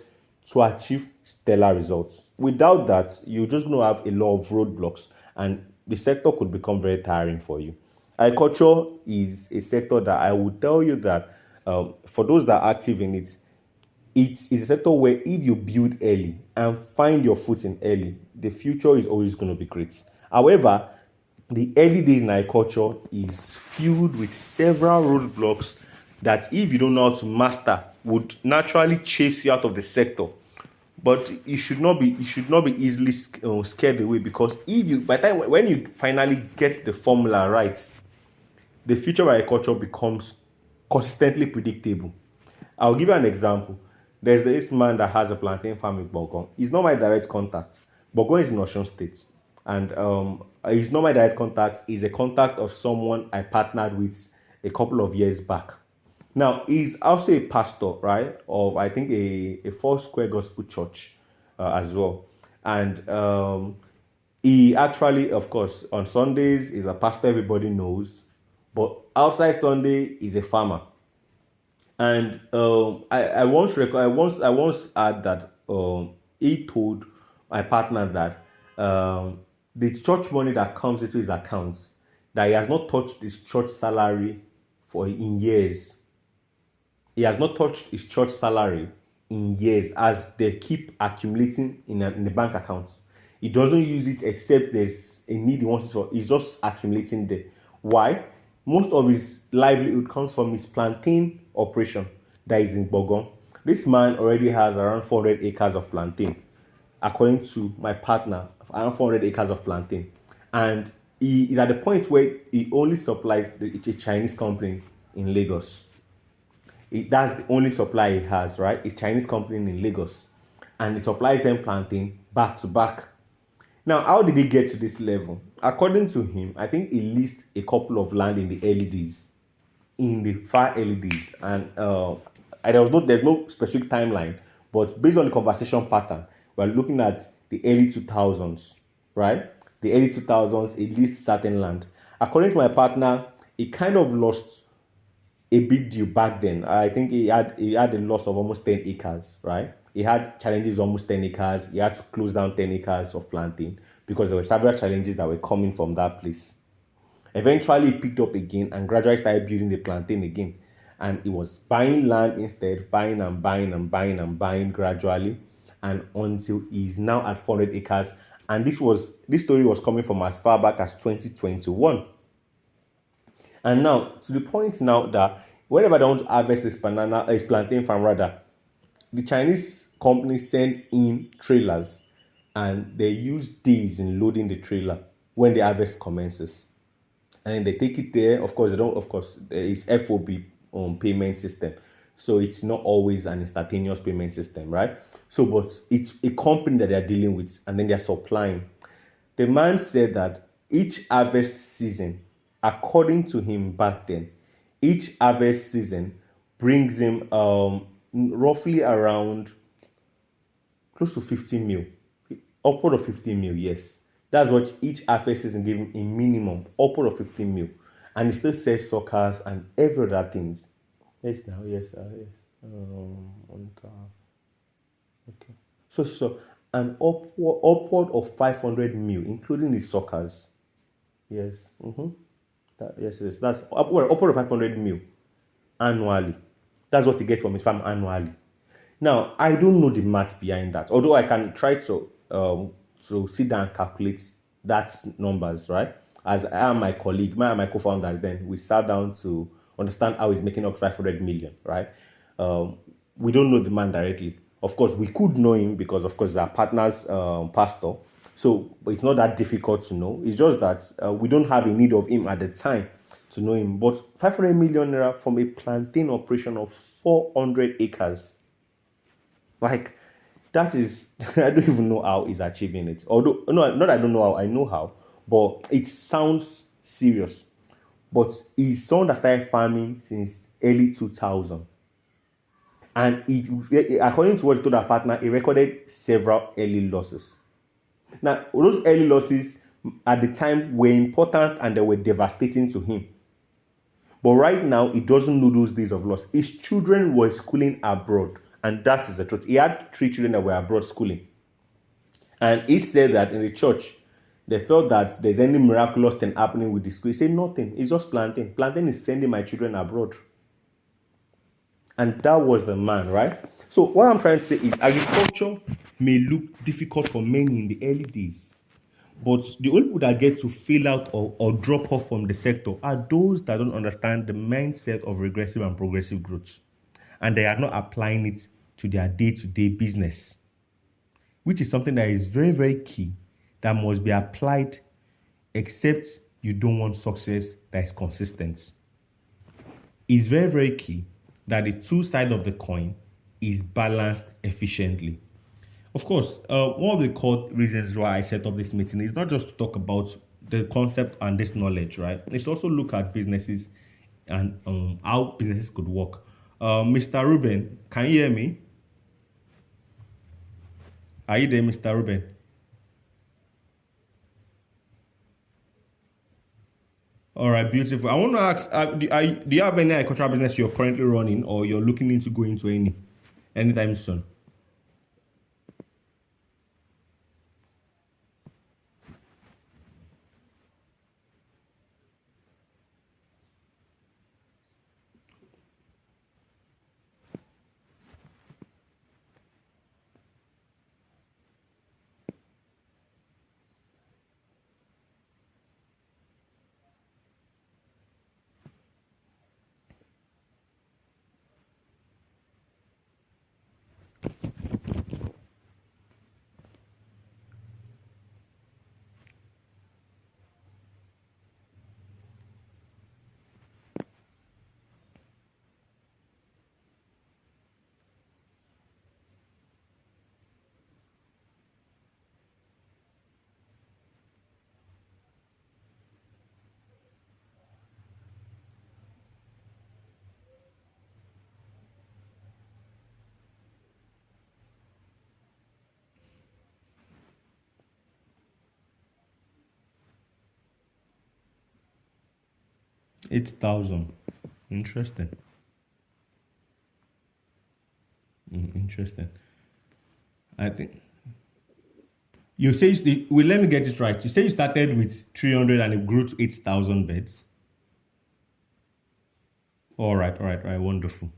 to achieve stellar results. Without that, you're just going to have a lot of roadblocks and the sector could become very tiring for you. Agriculture is a sector that I would tell you that for those that are active in it, it is a sector where if you build early and find your footing early, the future is always going to be great. However, the early days in agriculture is filled with several roadblocks that if you don't know how to master would naturally chase you out of the sector. But you should not be easily scared away, because by the time when you finally get the formula right, the future of agriculture becomes consistently predictable. I'll give you an example. There's this man that has a plantain farm in Bogon. He's not my direct contact. Bogon is in Osun State. And he's not my direct contact. He's a contact of someone I partnered with a couple of years back. Now, he's also a pastor, right, of, I think, a Four Square Gospel Church as well. And he actually, of course, on Sundays is a pastor everybody knows. But outside Sunday, he's a farmer. And I once add that he told my partner that the church money that comes into his account, that he has not touched his church salary in years. He has not touched his church salary in years, as they keep accumulating in the bank account. He doesn't use it except there's a need he wants it for. He's just accumulating there. Why? Most of his livelihood comes from his plantain operation that is in Bogon. This man already has around 400 acres of plantain, according to my partner, around 400 acres of plantain. And he is at the point where he only supplies a Chinese company in Lagos. That's the only supply he has, right? A Chinese company in Lagos. And he supplies them plantain back to back. Now, how did he get to this level? According to him, I think he leased a couple of land in the early days, in the far early days. And there's no specific timeline, but based on the conversation pattern, we're looking at the early 2000s, right? The early 2000s, he leased certain land. According to my partner, he kind of lost a big deal back then. I think he had a loss of almost 10 acres, right? He had challenges almost 10 acres. He had to close down 10 acres of planting because there were several challenges that were coming from that place. Eventually, he picked up again and gradually started building the plantain again. And he was buying land instead, buying and buying gradually, and until he's now at 400 acres. And this story was coming from as far back as 2021. And now, to the point now that whenever they want to harvest this plantain farm rather, the Chinese company send in trailers and they use days in loading the trailer when the harvest commences. And they take it there. Of course, there is FOB payment system. So it's not always an instantaneous payment system, right? So, but it's a company that they're dealing with and then they're supplying. The man said that each harvest season, according to him back then, each harvest season brings him roughly around close to 15 mil, upward of 15 mil, yes. That's what each harvest season gave him in minimum, upward of 15 mil. And he still sells suckers and every other things. Yes, now, yes. Okay. So an upward of 500 mil, including the suckers. Yes. Yes. That's upward of 500 mil annually. That's what he gets from his farm annually. Now, I don't know the math behind that, although I can try to sit down and calculate that numbers, right? As I and my colleague, my and my co-founders, then we sat down to understand how he's making up 500 million, right? We don't know the man directly. Of course, we could know him because, of course, our partner's pastor. So it's not that difficult to know. It's just that we don't have a need of him at the time to know him. But 500 million naira from a plantain operation of 400 acres, like, that is, I don't even know how he's achieving it. Although, no, not I don't know how, I know how, but it sounds serious. But he's someone that started farming since early 2000. And according to what he told our partner, he recorded several early losses. Now, those early losses at the time were important and they were devastating to him. But right now, he doesn't know those days of loss. His children were schooling abroad, and that is the truth. He had 3 children that were abroad schooling. And he said that in the church, they felt that there's any miraculous thing happening with the school. He said, nothing. It's just planting. Planting is sending my children abroad. And that was the man, right? So what I'm trying to say is agriculture may look difficult for many in the early days. But the only people that get to fail out or drop off from the sector are those that don't understand the mindset of regressive and progressive growth. And they are not applying it to their day-to-day business, which is something that is very, very key, that must be applied, except you don't want success that is consistent. It's very, very key that the two sides of the coin is balanced efficiently. Of course, one of the core reasons why I set up this meeting is not just to talk about the concept and this knowledge, right? It's also look at businesses and how businesses could work. Mr. Ruben, can you hear me? Are you there, Mr. Ruben? All right, beautiful. I want to ask, do you have any agricultural business you're currently running or you're looking into going into anytime soon? 8,000. Interesting. Interesting. I think you say well, let me get it right. You say you started with 300 and it grew to 8,000 beds. All right. Wonderful.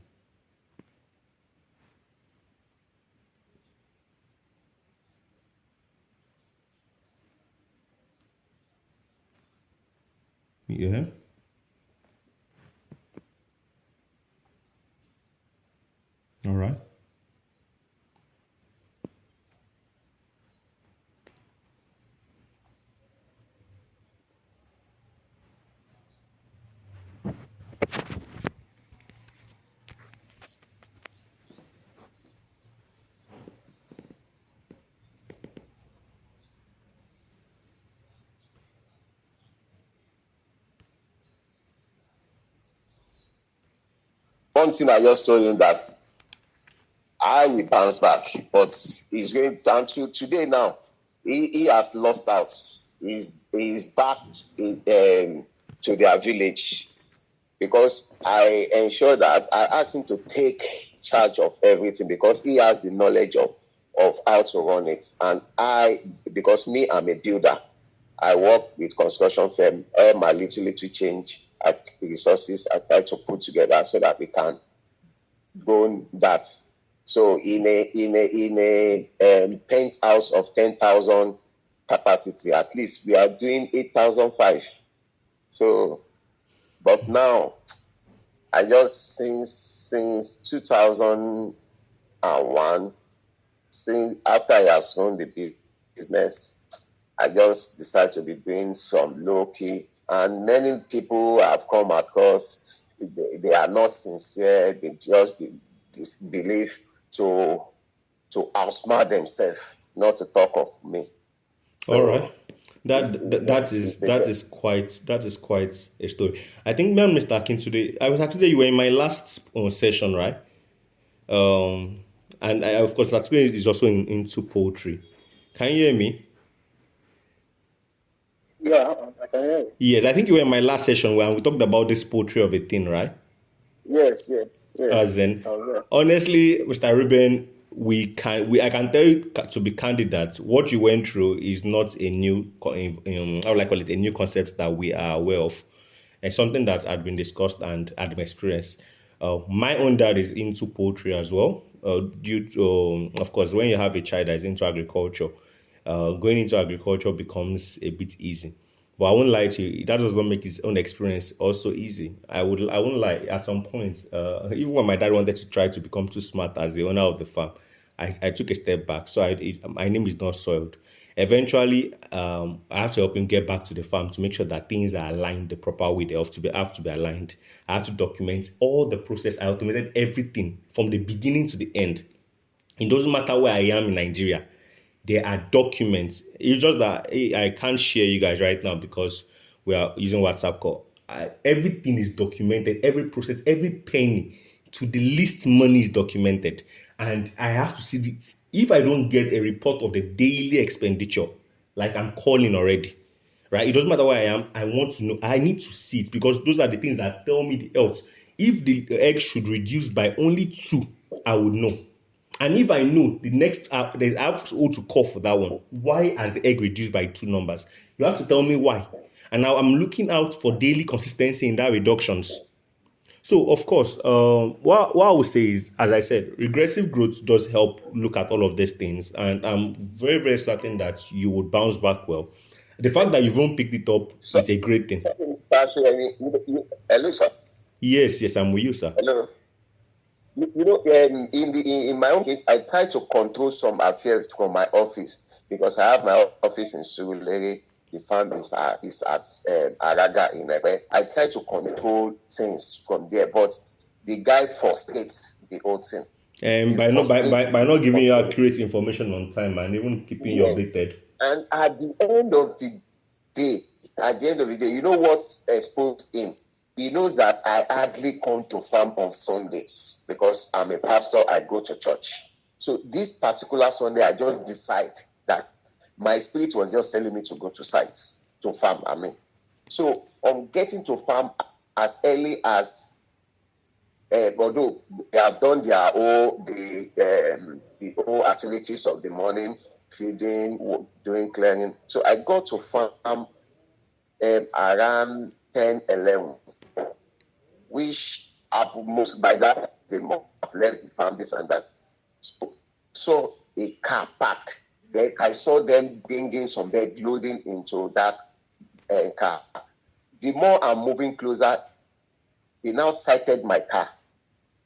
Yeah. All right. One thing I just told him that I will bounce back, but he's going down to today now. He has lost out. He's back to their village because I ensure that I asked him to take charge of everything because he has the knowledge of how to run it. And because me, I'm a builder. I work with construction firm, earn my little change at resources I try to put together so that we can go that. So in a penthouse of 10,000 capacity, at least we are doing 8,005. So, but now I just since 2001, since after I assumed the business, I just decided to be doing some low key, and many people have come across. They are not sincere. They just believe to outsmart themselves, not to talk of me. All right. So That it's is quite a story. I think me and Mr. Akin today. I was actually you were in my last session, right? And I, of course, that is also into poetry. Can you hear me? yeah, I can hear you. Yes, I think you were in my last session where we talked about this poetry of a thing, right? Yes. As in, Yeah. honestly, Mr. Ruben, I can tell you to be candid that what you went through is not a new, how would I call it, a new concept that we are aware of. It's something that had been discussed and had been experienced. My own dad is into poetry as well. Due to, of course, when you have a child that is into agriculture, going into agriculture becomes a bit easy. But I won't lie to you, that does not make his own experience also easy. I won't lie. At some point, even when my dad wanted to try to become too smart as the owner of the farm, I took a step back. So my name is not soiled. Eventually, I have to help him get back to the farm to make sure that things are aligned the proper way. They have to be aligned. I have to document all the process. I automated everything from the beginning to the end. It doesn't matter where I am in Nigeria. There are documents. It's just that I can't share you guys right now because we are using WhatsApp call. Everything is documented. Every process, every penny to the least money is documented. And I have to see this. If I don't get a report of the daily expenditure, like I'm calling already, right? It doesn't matter where I am. I want to know. I need to see it because those are the things that tell me the health. If the egg should reduce by only 2, I would know. And if I know the next, I have to call for that one. Why has the egg reduced by 2 numbers? You have to tell me why. And now I'm looking out for daily consistency in that reductions. So, of course, what I would say is, as I said, regressive growth does help look at all of these things. And I'm very, very certain that you would bounce back well. The fact that you won't pick it up, So, it's a great thing. hello, sir. Yes, I'm with you, sir. Hello. In my own case, I try to control some affairs from my office because I have my office in Surulere. The farm is at Araga in Ebe. I try to control things from there, but the guy frustrates the whole thing. And by not giving you accurate information on time and even keeping you updated. And at the end of the day, you know what's exposed him? He knows that I hardly come to farm on Sundays because I'm a pastor, I go to church. So this particular Sunday, I just decide that my spirit was just telling me to go to sites, to farm, So I'm getting to farm as early as, although they have done their whole activities of the morning, feeding, doing clearing. So I got to farm around 10, 11. Which most by that they must have left the farm this and that. So a car park. Then I saw them bringing some bed loading into that car. The more I'm moving closer, they now sighted my car.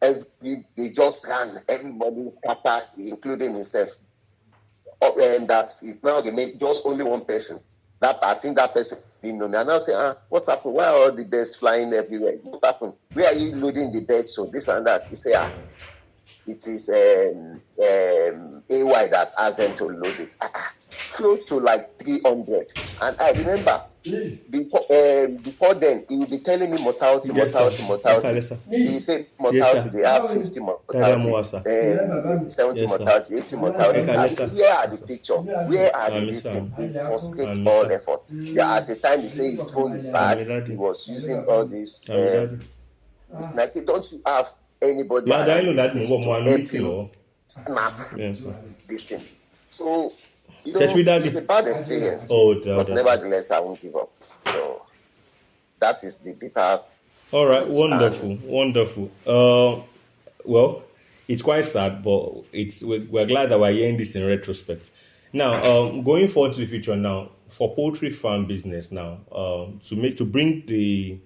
They just ran. Everybody scattered, including himself. And that's it. Now they made just only one person. I think that person didn't know me. And I say, what's happened? Why are all the birds flying everywhere? What happened? Where are you loading the bed? So this and that. He say, it is AY that asked them to load it. Close to like 300. And I remember before then, he will be telling me mortality. He will say mortality, they have 50 mortality, 70 mortality, 80 mortality. I say, where are the picture? Where are the listen? It frustrates all effort. Yeah, at the time he say his phone is bad, he was using all this. And I say, don't you have anybody around this to snap this thing? So it's a bad experience, but nevertheless, I won't give up. So that is the bitter. All right, wonderful. Well, it's quite sad, but we're glad that we're hearing this in retrospect. Now, going forward to the future now, for poultry farm business now, to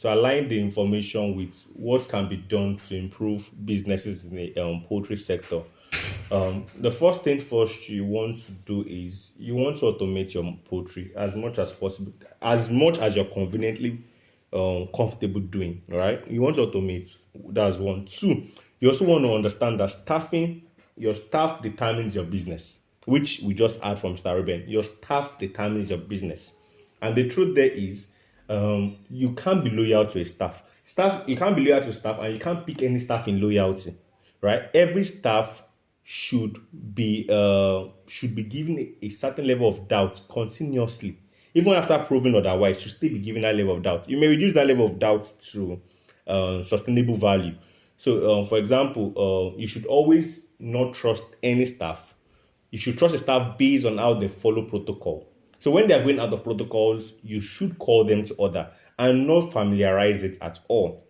align the information with what can be done to improve businesses in the poultry sector. The first thing first you want to do is you want to automate your poultry as much as possible, as much as you're conveniently comfortable doing. All right, you want to automate. That's one. Two, you also want to understand that your staff determines your business, which we just heard from Mr. Ruben. Your staff determines your business, and the truth there is, you can't be loyal to a staff. You can't be loyal to staff, and you can't pick any staff in loyalty, right? Every staff should be given a certain level of doubt continuously, even after proving otherwise. Should still be given that level of doubt. You may reduce that level of doubt to sustainable value. So, for example, you should always not trust any staff. You should trust the staff based on how they follow protocol. So when they are going out of protocols, you should call them to order and not familiarize it at all.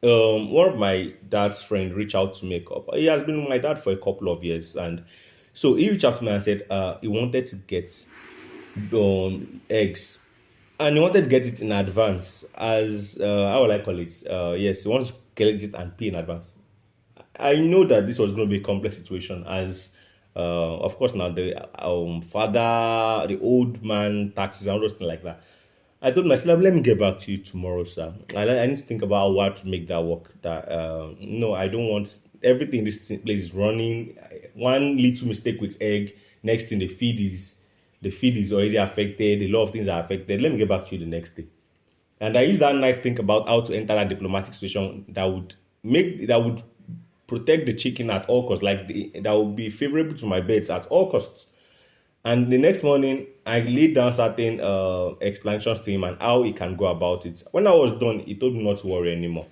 One of my dad's friend reached out to make up. He has been with my dad for a couple of years, and so he reached out to me and said he wanted to get eggs, and he wanted to get it in advance. As how will I call it? Yes, he wants to get it and pay in advance. I know that this was going to be a complex situation, as of course now the father, the old man, taxes and all those things like that. I told myself, let me get back to you tomorrow, sir. I need to think about how to make that work. That no, I don't want everything in this place is running. One little mistake with egg, next thing the feed is already affected. A lot of things are affected. Let me get back to you the next day. And I used that night to think about how to enter that diplomatic situation that would protect the chicken at all costs, that would be favorable to my birds at all costs. And the next morning, I laid down certain explanations to him and how he can go about it. When I was done, he told me not to worry anymore.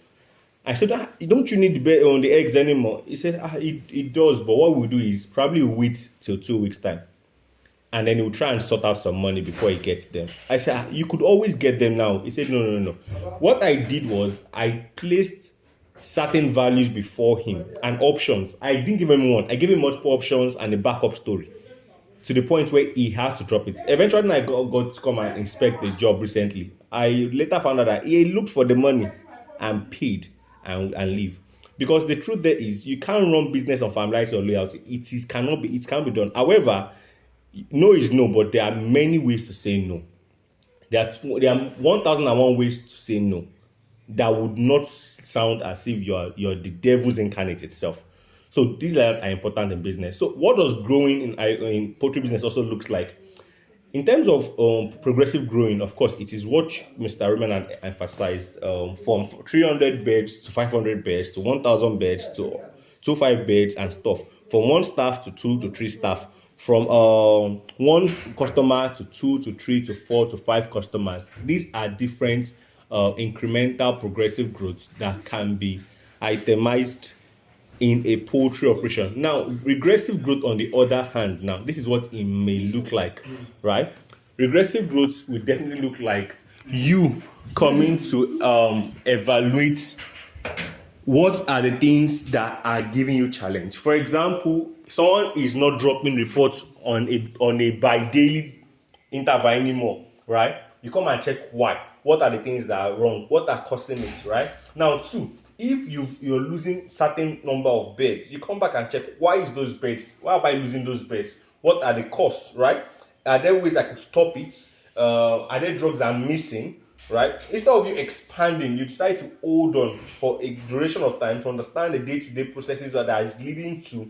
I said, don't you need the eggs anymore? He said, it does, but what we'll do is probably wait till 2 weeks' time. And then he'll try and sort out some money before he gets them. I said, you could always get them now. He said, no. What I did was I placed certain values before him and options. I didn't give him one. I gave him multiple options and a backup story, to the point where he had to drop it. Eventually, when I got to come and inspect the job recently, I later found out that he looked for the money and paid and leave. Because the truth there is, you can't run business on familiarity or loyalty. It can't be done. However, no is no, but there are many ways to say no. There are 1,001 ways to say no that would not sound as if you're the devil's incarnate itself. So these are important in business. So what does growing in poultry business also looks like? In terms of progressive growing, of course, it is what Mr. Roman had emphasized, from 300 beds to 500 beds to 1,000 beds to 25 beds and stuff. From 1 staff to 2 to 3 staff. From 1 customer to 2 to 3 to 4 to 5 customers. These are different incremental progressive growth that can be itemized in a poultry operation. Now, regressive growth on the other hand, now this is what it may look like, right? Regressive growth will definitely look like you coming to evaluate what are the things that are giving you challenge. For example, someone is not dropping reports on a bi-daily interval anymore, right? You come and check why. What are the things that are wrong? What are causing it, right? Now, 2, if you're losing certain number of beds, you come back and check why is those beds? Why am I losing those beds? What are the costs, right? Are there ways I could stop it? Are there drugs I'm missing, right? Instead of you expanding, you decide to hold on for a duration of time to understand the day-to-day processes that is leading to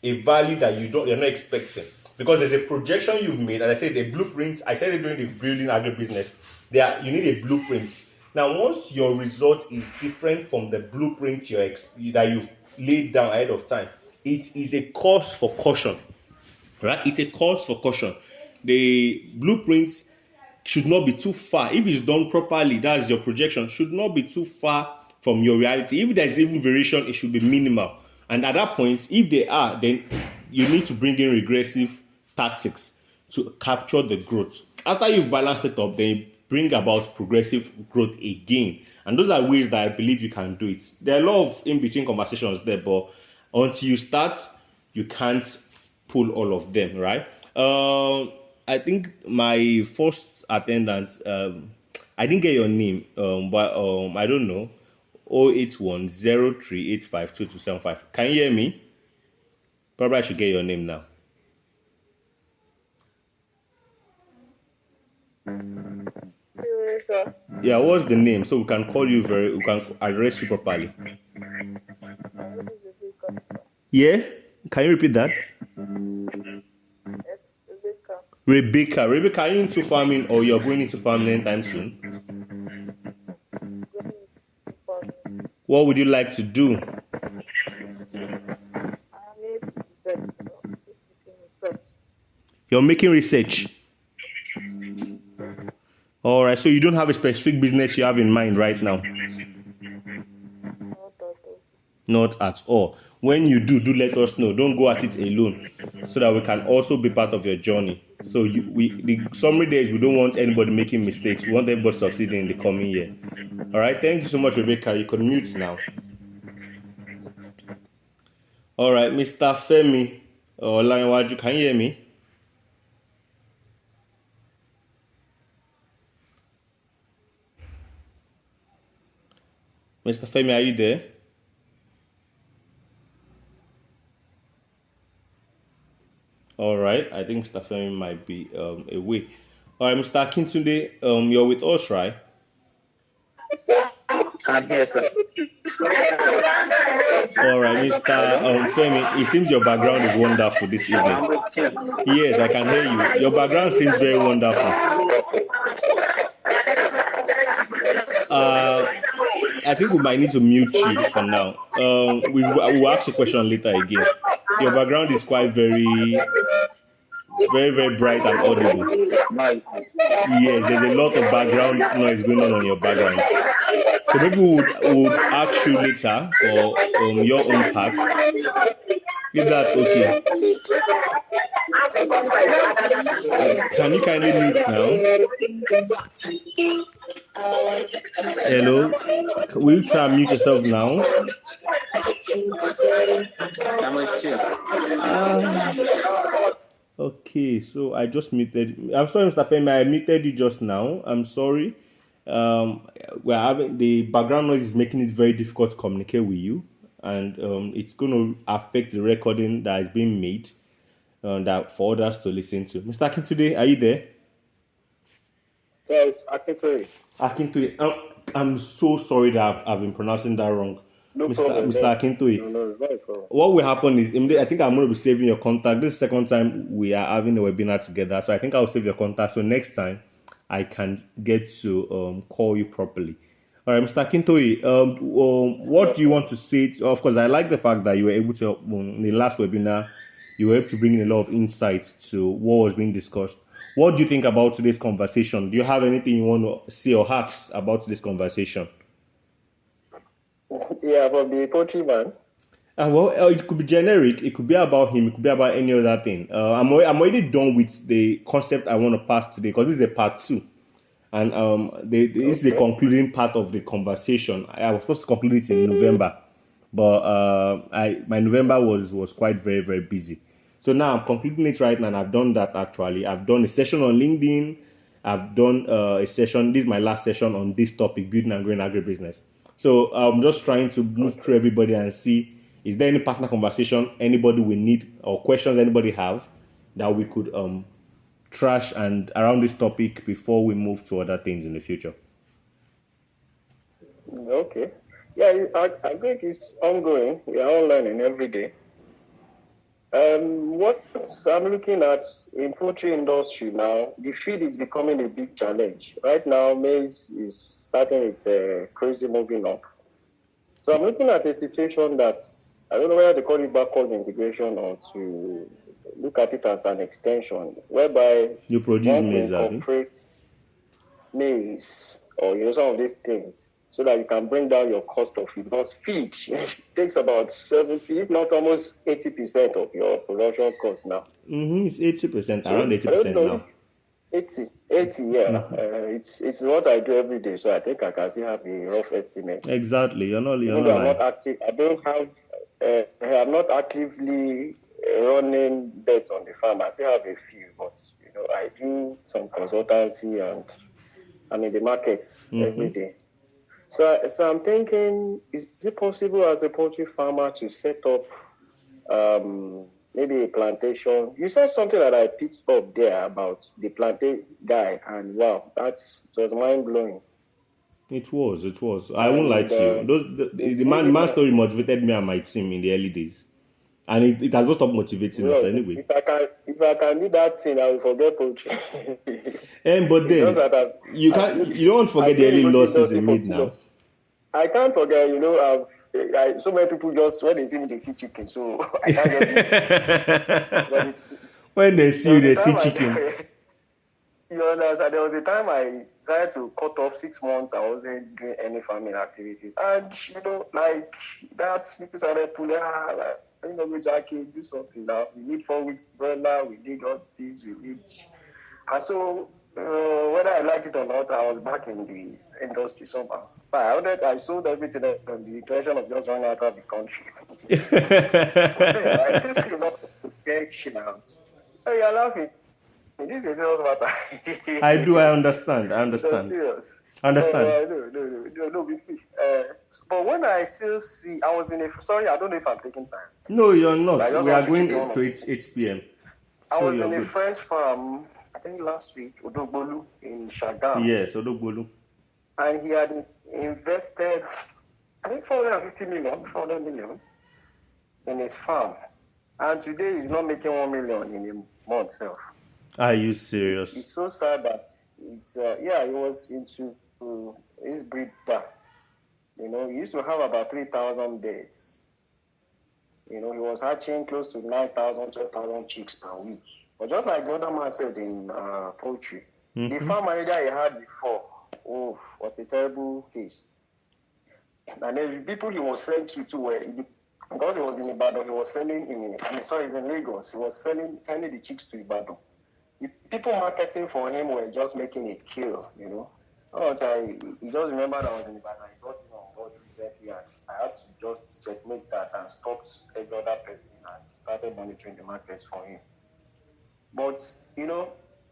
a value that you're not expecting. Because there's a projection you've made, as I said, the blueprint. I said it during the building agribusiness. You need a blueprint. Now, once your result is different from the blueprint that you've laid down ahead of time, it is a cause for caution, right? It's a cause for caution. The blueprint should not be too far. If it's done properly, that's your projection, should not be too far from your reality. If there's even variation, it should be minimal. And at that point, if they are, then you need to bring in regressive tactics to capture the growth. After you've balanced it up, then you bring about progressive growth again. And those are ways that I believe you can do it. There are a lot of in-between conversations there, but Until you start, you can't pull all of them, right? I think my first attendance, I didn't get your name, but I don't know. 08103852275. Can you hear me? Probably I should get your name now. Yeah, what's the name? So we can call you we can address you properly. Yeah? Can you repeat that? Yes, Rebecca. Rebecca. Rebecca, are you into farming or you're going into farming anytime soon? Going into farming. What would you like to do? I need research. Research. You're making research. All right, so you don't have a specific business you have in mind right now? Not at all. Not at all. When you do let us know. Don't go at it alone, so that we can also be part of your journey. So the summary there is we don't want anybody making mistakes. We want everybody succeeding in the coming year. All right, thank you so much, Rebecca. You can mute now. All right, Mr. Femi Olanwaju, can you hear me? Mr. Femi, are you there? All right, I think Mr. Femi might be away. All right, Mr. Akintunde, you're with us, right? I'm here, sir. All right, Mr. Femi, it seems your background is wonderful this evening. Yes, I can hear you. Your background seems very wonderful. I think we might need to mute you for now. We'll ask a question later again. Your background is quite very bright and audible. Nice. Yes, there's a lot of background noise going on your background. So maybe we'll ask you later for your own part. If that's okay. Can you kindly mute now? Hello? Will you try and mute yourself now? I'm with you. Okay, so I just muted. I'm sorry, Mr. Femi, I muted you just now. I'm sorry. We're having the background noise is making it very difficult to communicate with you, and it's going to affect the recording that is being made that for others to listen to. Mr. Akintunde, are you there? Yes, Akintoye. Akintoye, I'm so sorry that I've been pronouncing that wrong. No Mr. problem. Mr. Akintoye. No, it's not a problem. What will happen is, I think I'm going to be saving your contact. This is the second time we are having a webinar together, so I think I'll save your contact. So next time, I can get to call you properly. All right, Mr. Akintoye, what do you want to say? Of course, I like the fact that you were able to, in the last webinar, you were able to bring in a lot of insight to what was being discussed. What do you think about today's conversation? Do you have anything you want to say or ask about this conversation? Yeah, from the poultry man. It could be generic. It could be about him. It could be about any other thing. I'm already done with the concept I want to pass today because this is a part 2. And this is the concluding part of the conversation. I was supposed to conclude it in November, but my November was quite very, very busy. So now I'm concluding it right now, and I've done that actually. I've done a session on LinkedIn. I've done a session. This is my last session on this topic, building and growing agribusiness. So I'm just trying to move through everybody and see, is there any personal conversation anybody will need or questions anybody have that we could trash and around this topic before we move to other things in the future? Okay. Yeah, I think it's ongoing. We are all learning every day. What I'm looking at in poultry industry now, the feed is becoming a big challenge. Right now, maize is starting its crazy moving up. So I'm looking at a situation that, I don't know whether they call it backward integration or to look at it as an extension, whereby you produce maize, incorporate maize or some of these things, so that you can bring down your cost of feed. Because feed takes about 70, if not almost 80% of your production cost now. It's 80%, around 80% now. 80, yeah. It's what I do every day, so I think I can still have a rough estimate. Exactly. You're not I'm not active. I don't have I'm not actively running bets on the farm. I still have a few, but I do some consultancy and I'm in the markets every day. So I'm thinking, is it possible as a poultry farmer to set up maybe a plantation? You said something that I picked up there about the plantain guy, and wow, it was mind blowing. It was. I won't lie to you. The man story motivated me and my team in the early days, and it has not stopped motivating us anyway. If I can do that thing, I will forget poultry. But then you don't forget the early losses he made now. I can't forget. So many people just when they see me, they see chicken. So I can't just. When they see you, they see chicken. You understand? There was a time I decided to cut off 6 months. I wasn't doing any farming activities, and like that, people started pulling. Go Jackie, do something now. We need 4 weeks broiler. We need all these. We need, and so whether I liked it or not, I was back in the industry somehow. I sold everything on the intention of just running out of the country. I still not protection out. Oh, you're laughing. This is all matter. I do. I understand. No, but when I still see, I was in a. Sorry, I don't know if I'm taking time. No, you're not. We are going to 8 p.m. I was in a French farm, I think last week, Odogbolu in Shagam. Yes, Odogbolu. And he had invested, I think 400 million in his farm. And today he's not making 1 million in a month. Are you serious? It's so sad that he was into his breeder. He used to have about 3,000 birds. He was hatching close to 9,000, 12,000 chicks per week. But just like the other man said in poultry, the farm manager he had before, what a terrible case. And then the people he was sent to were, because he was in Ibadan, he was selling in Lagos, he was sending the chicks to Ibadan. The people marketing for him were just making a kill, he just remembered I was in Ibadan. I got him on board recently, and I had to just checkmate that and stopped every other person and started monitoring the markets for him. But,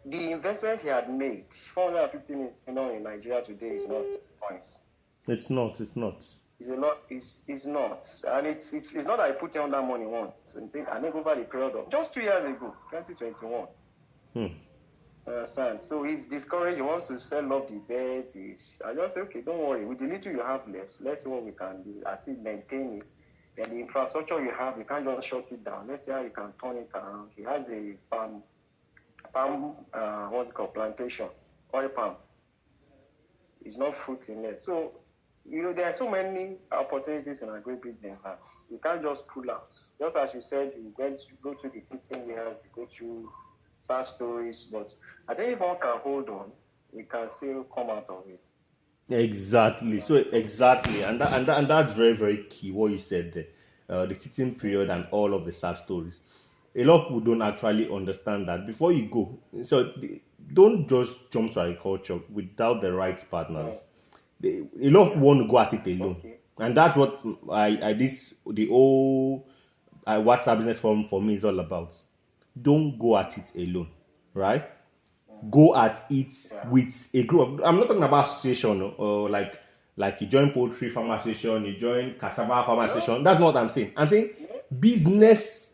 the investment he had made, 450 million in Nigeria today is not points. It's not. It's a lot. It's not. And it's not that I put down that money once. I think over the period of just 2 years ago, 2021. Understand? So he's discouraged. He wants to sell off the beds. I just say, okay, don't worry. With the little you have left, let's see what we can do. I see maintain it. And the infrastructure you have, you can't just shut it down. Let's see how you can turn it around. He has a palm, plantation, oil palm. It's not fruit in there. So, there are so many opportunities in agribusiness. You can't just pull out. Just as you said, you go to the teaching years, you go through sad stories, but I think if one can hold on, we can still come out of it. Exactly. So exactly, and that's very, very key. What you said there, the teaching period and all of the sad stories. A lot of people don't actually understand that before you go. So don't just jump to agriculture without the right partners. A lot of people want to go at it alone, and that's what the whole WhatsApp business forum for me is all about. Don't go at it alone, right? Go at it with a group. I'm not talking about association or like you join poultry farmer association, you join cassava farmer association. That's not what I'm saying. I'm saying business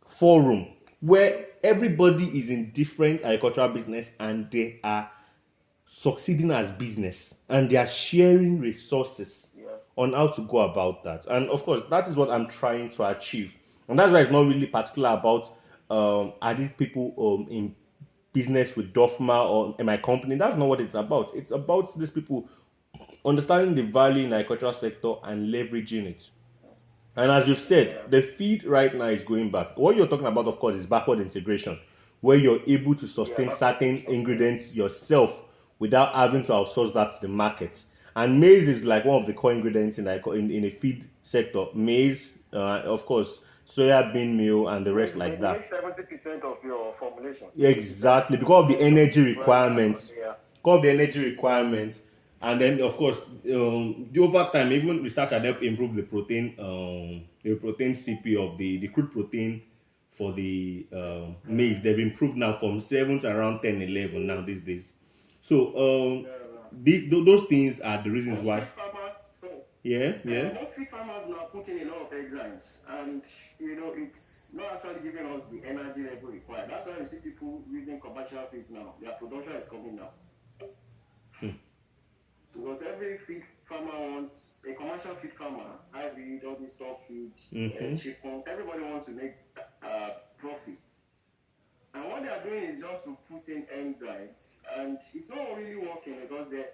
forum where everybody is in different agricultural business and they are succeeding as business and they are sharing resources on how to go about that. And of course, that is what I'm trying to achieve. And that's why it's not really particular about are these people in business with Dofma or in my company. That's not what it's about. It's about these people understanding the value in the agricultural sector and leveraging it. And as you've said, the feed right now is going back. What you're talking about, of course, is backward integration, where you're able to sustain certain ingredients yourself without having to outsource that to the market. And maize is like one of the core ingredients in a feed sector. Maize, of course, soya bean meal and the rest like that. 70% of your formulations. Exactly, because of the energy requirements. And then of course, the over time, even research had helped improve the protein CP of the crude protein for the maize. They've improved now from 7 to around 10, 11 now these days. So those things are the reasons Most why. feed farmers, so Yeah. most feed farmers now put in a lot of enzymes, and it's not actually giving us the energy level required. That's why we see people using commercial feeds now. Their production is coming down. Because every feed farmer wants a commercial feed farmer, hybrid, all this stock feed, chicken. Everybody wants to make profit. And what they are doing is just to put in enzymes, and it's not really working because there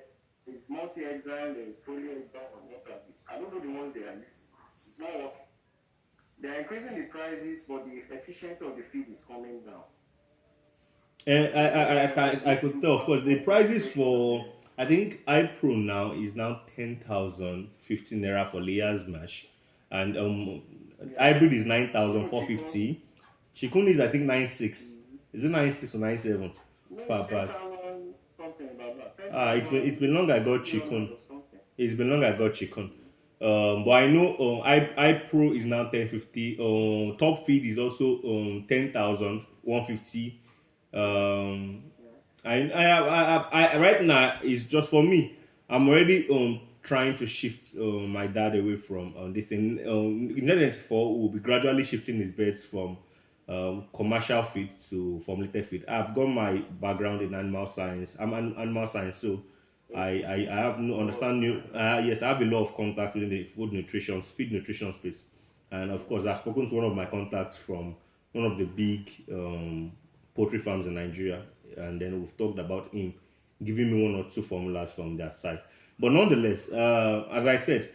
is multi-enzyme, there is poly-enzyme, and what have you. I don't know the ones they are using. It's not working. They are increasing the prices, but the efficiency of the feed is coming down. I could tell, of course, the prices for, I think iPro now is now 10,015 naira for layers mash, and hybrid is 9,450. Chikun is I think 96. Is it 96 or 97 No, per it's bag? 10,000 something about that. It's been long I got chikun. It's been long I got chikun. But I know iPro is now 1050. Top feed is also 10,150. I right now it's just for me. I'm already trying to shift my dad away from this thing. In 2024, we'll be gradually shifting his beds from commercial feed to formulated feed. I've got my background in animal science. I'm an animal science, so I have no understand new. Yes, I have a lot of contacts within the feed nutrition space, and of course, I've spoken to one of my contacts from one of the big poultry farms in Nigeria, and then we've talked about him giving me one or two formulas from their side. But nonetheless, as I said,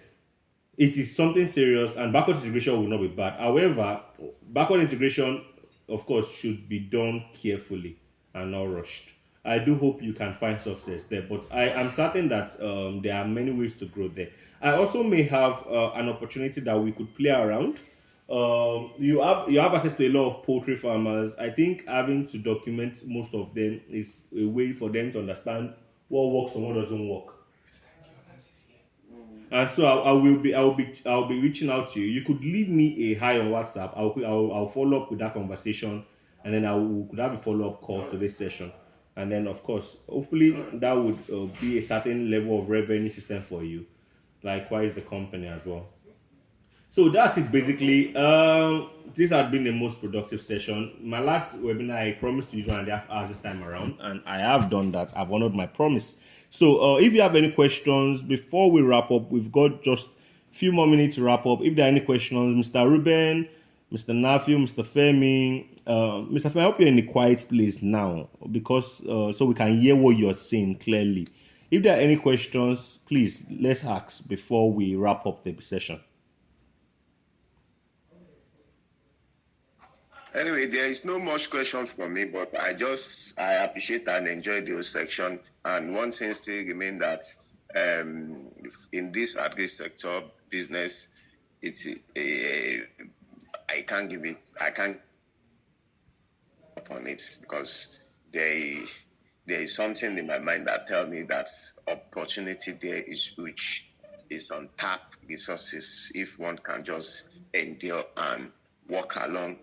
it is something serious, and backward integration will not be bad. However, backward integration, of course, should be done carefully and not rushed. I do hope you can find success there, but I am certain that there are many ways to grow there. I also may have an opportunity that we could play around. You have access to a lot of poultry farmers. I think having to document most of them is a way for them to understand what works and what doesn't work. And so I will be reaching out to you. You could leave me a hi on WhatsApp. I'll follow up with that conversation, and then could have a follow up call to this session. And then of course, hopefully that would be a certain level of revenue system for you. Likewise, the company as well. So that is basically. This has been the most productive session. My last webinar, I promised to use 1.5 hours this time around, and I have done that. I've honored my promise. So if you have any questions before we wrap up, we've got just a few more minutes to wrap up. If there are any questions, Mr. Ruben, Mr. Nafiu, Mr. Femi, Mr. Femi, I hope you're in a quiet place now because so we can hear what you're saying clearly. If there are any questions, please let's ask before we wrap up the session. Anyway, there is no much question from me, but I appreciate and enjoy the section. And one thing still remains that in this agri sector business, I can't upon it because there is something in my mind that tells me that opportunity there is huge, is untapped resources if one can just endure and walk along.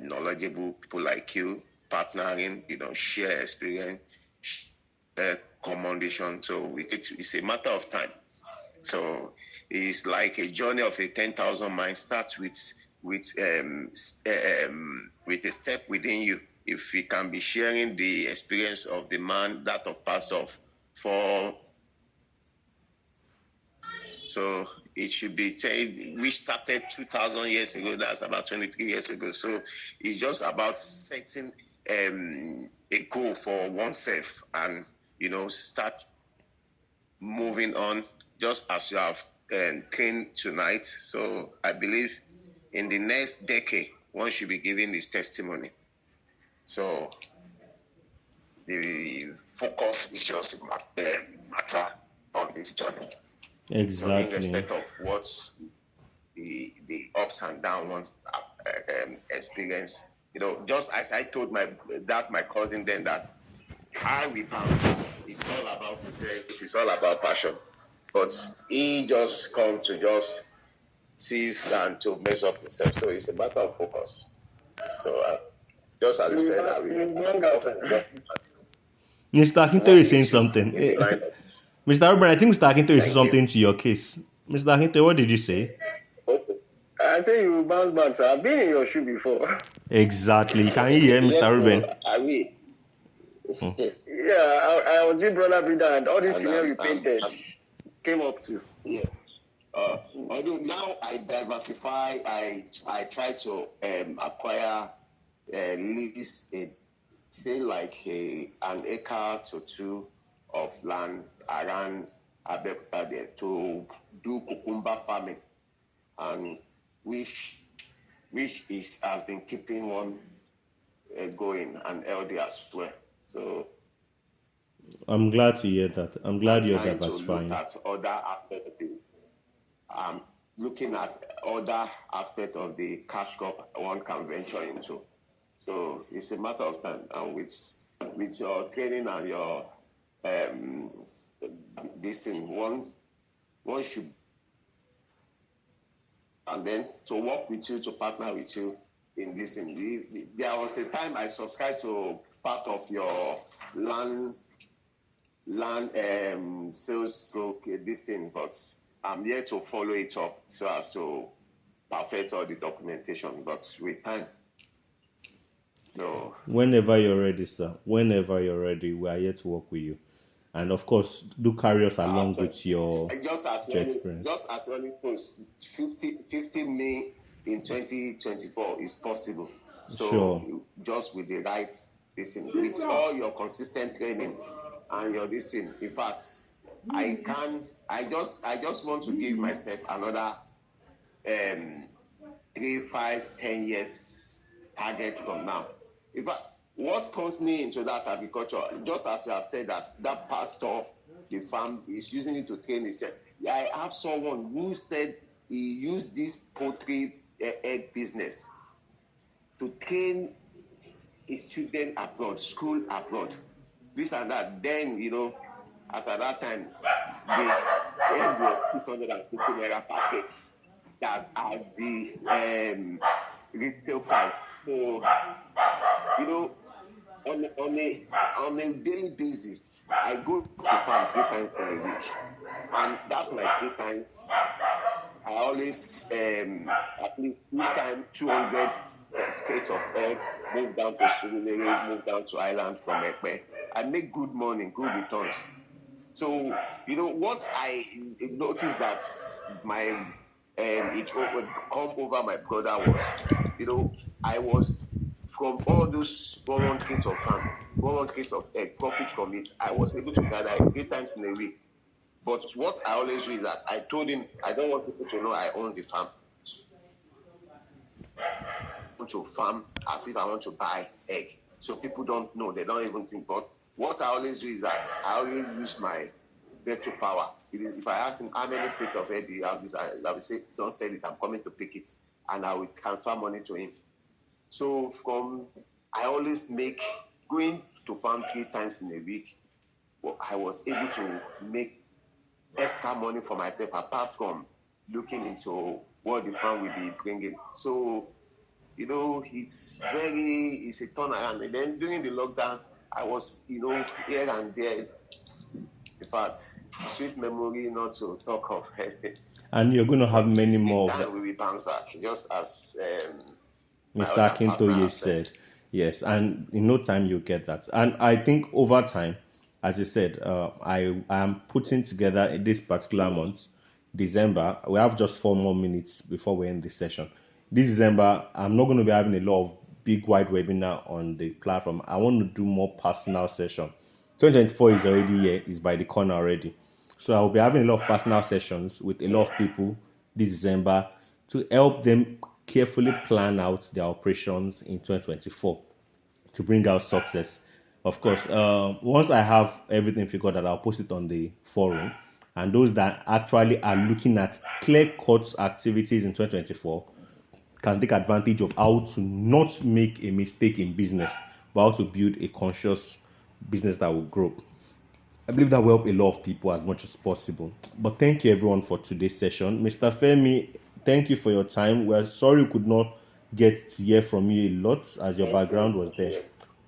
Knowledgeable people like you partnering, share experience, share common vision. So it's a matter of time. So it's like a journey of a 10,000 miles. Starts with a step within you. If we can be sharing the experience of the man, that of Pastor for. So it should be said, we started 2,000 years ago. That's about 23 years ago. So it's just about setting a goal for oneself and, start moving on just as you have trained tonight. So I believe in the next decade, one should be giving this testimony. So the focus is just matter on this journey. Exactly. So in respect of what the ups and downs ones have experienced, just as I told my cousin then that how we bounce, it's all about sincerity, it's all about passion. But he just come to just thief and to mess up himself. So it's a matter of focus. So just as you said, I will. Mr. Akinto is saying something. Mr. Ruben, I think Mr. Akinto is saying something to your case. Mr. Akinto, what did you say? I say you will bounce back, sir. I've been in your shoe before. Exactly. Can you hear Mr. Ruben? I will. Yeah, I was with Brother Brida, and all this scenario you painted came up to. Yeah. Although now I diversify, I try to acquire lease say like an acre to two of land around Abeokuta there to do cucumber farming, and which has been keeping one going and healthy as well. So I'm glad to hear that. I'm glad you're trying to diversifying. look at other aspects of the looking at other aspects of the cash crop one can venture into. So it's a matter of time, and with your training and your this thing, one should, and then to work with you, to partner with you in this thing. There was a time I subscribed to part of your land sales stroke this thing, but I'm here to follow it up so as to perfect all the documentation, but with time. So Whenever you're ready, sir. Whenever you're ready, we are here to work with you. And of course, do carry us along with your just as early post 50 May in 2024 is possible. So Sure. just with the right listen, with all your consistent training and your listening. In fact, I just want to give myself another 3, 5, 10 years target from now. In fact, what pumped me into that agriculture, just as you have said that pastor, the farm is using it to train himself. I have someone who said he used this poultry egg business to train his children abroad, school abroad, this and that. Then, as at that time, the egg was 650 naira per cake. That's at the retail price. So, on a daily basis, I go to farm 3 times in a week, and that my 3 times, I always at least 2 times 200 crates of egg, move down to Surulere, move down to Island from Ekpe. I make good money, good returns. So what I noticed that my it would come over my brother was, I was from all those 100 crates of farm, 100 crates of egg, profit from it, I was able to gather it 3 times in a week. But what I always do is that I told him I don't want people to know I own the farm. I want to farm as if I want to buy egg. So people don't know, they don't even think. But what I always do is that I always use my virtual power. If I ask him how many crates of egg do you have, this, I will say, don't sell it, I'm coming to pick it. And I will transfer money to him. So I always make going to farm 3 times in a week. Well, I was able to make extra money for myself apart from looking into what the farm will be bringing. So, it's a turnaround. And then during the lockdown, I was, here and there. In fact, sweet memory not to talk of. And you're going to have many more of that. We will bounce back, just as Mr. Akintoye said. Yes, and in no time you'll get that. And I think over time, as you said, I am putting together this particular month, December. We have just 4 more minutes before we end this session. This December, I'm not going to be having a lot of big wide webinar on the platform. I want to do more personal session. 2024 is already here, is by the corner already. So I'll be having a lot of personal sessions with a lot of people this December to help them carefully plan out their operations in 2024 to bring out success. Of course, once I have everything figured out, I'll post it on the forum. And those that actually are looking at clear-cut activities in 2024 can take advantage of how to not make a mistake in business, but how to build a conscious business that will grow. I believe that will help a lot of people as much as possible. But thank you everyone for today's session. Mr. Femi, thank you for your time. We're sorry we could not get to hear from you a lot as your background was there.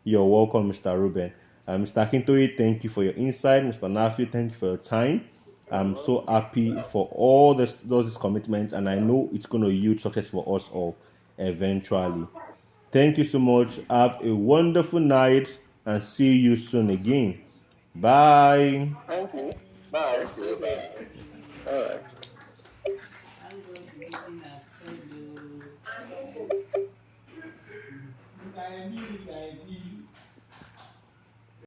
You're welcome, Mr. Ruben. Mr. Akintoye, thank you for your insight. Mr. Nafi, thank you for your time. I'm so happy for all those commitments, and I know it's going to yield success for us all eventually. Thank you so much. Have a wonderful night and see you soon again. Bye. Thank you. Bye. All right.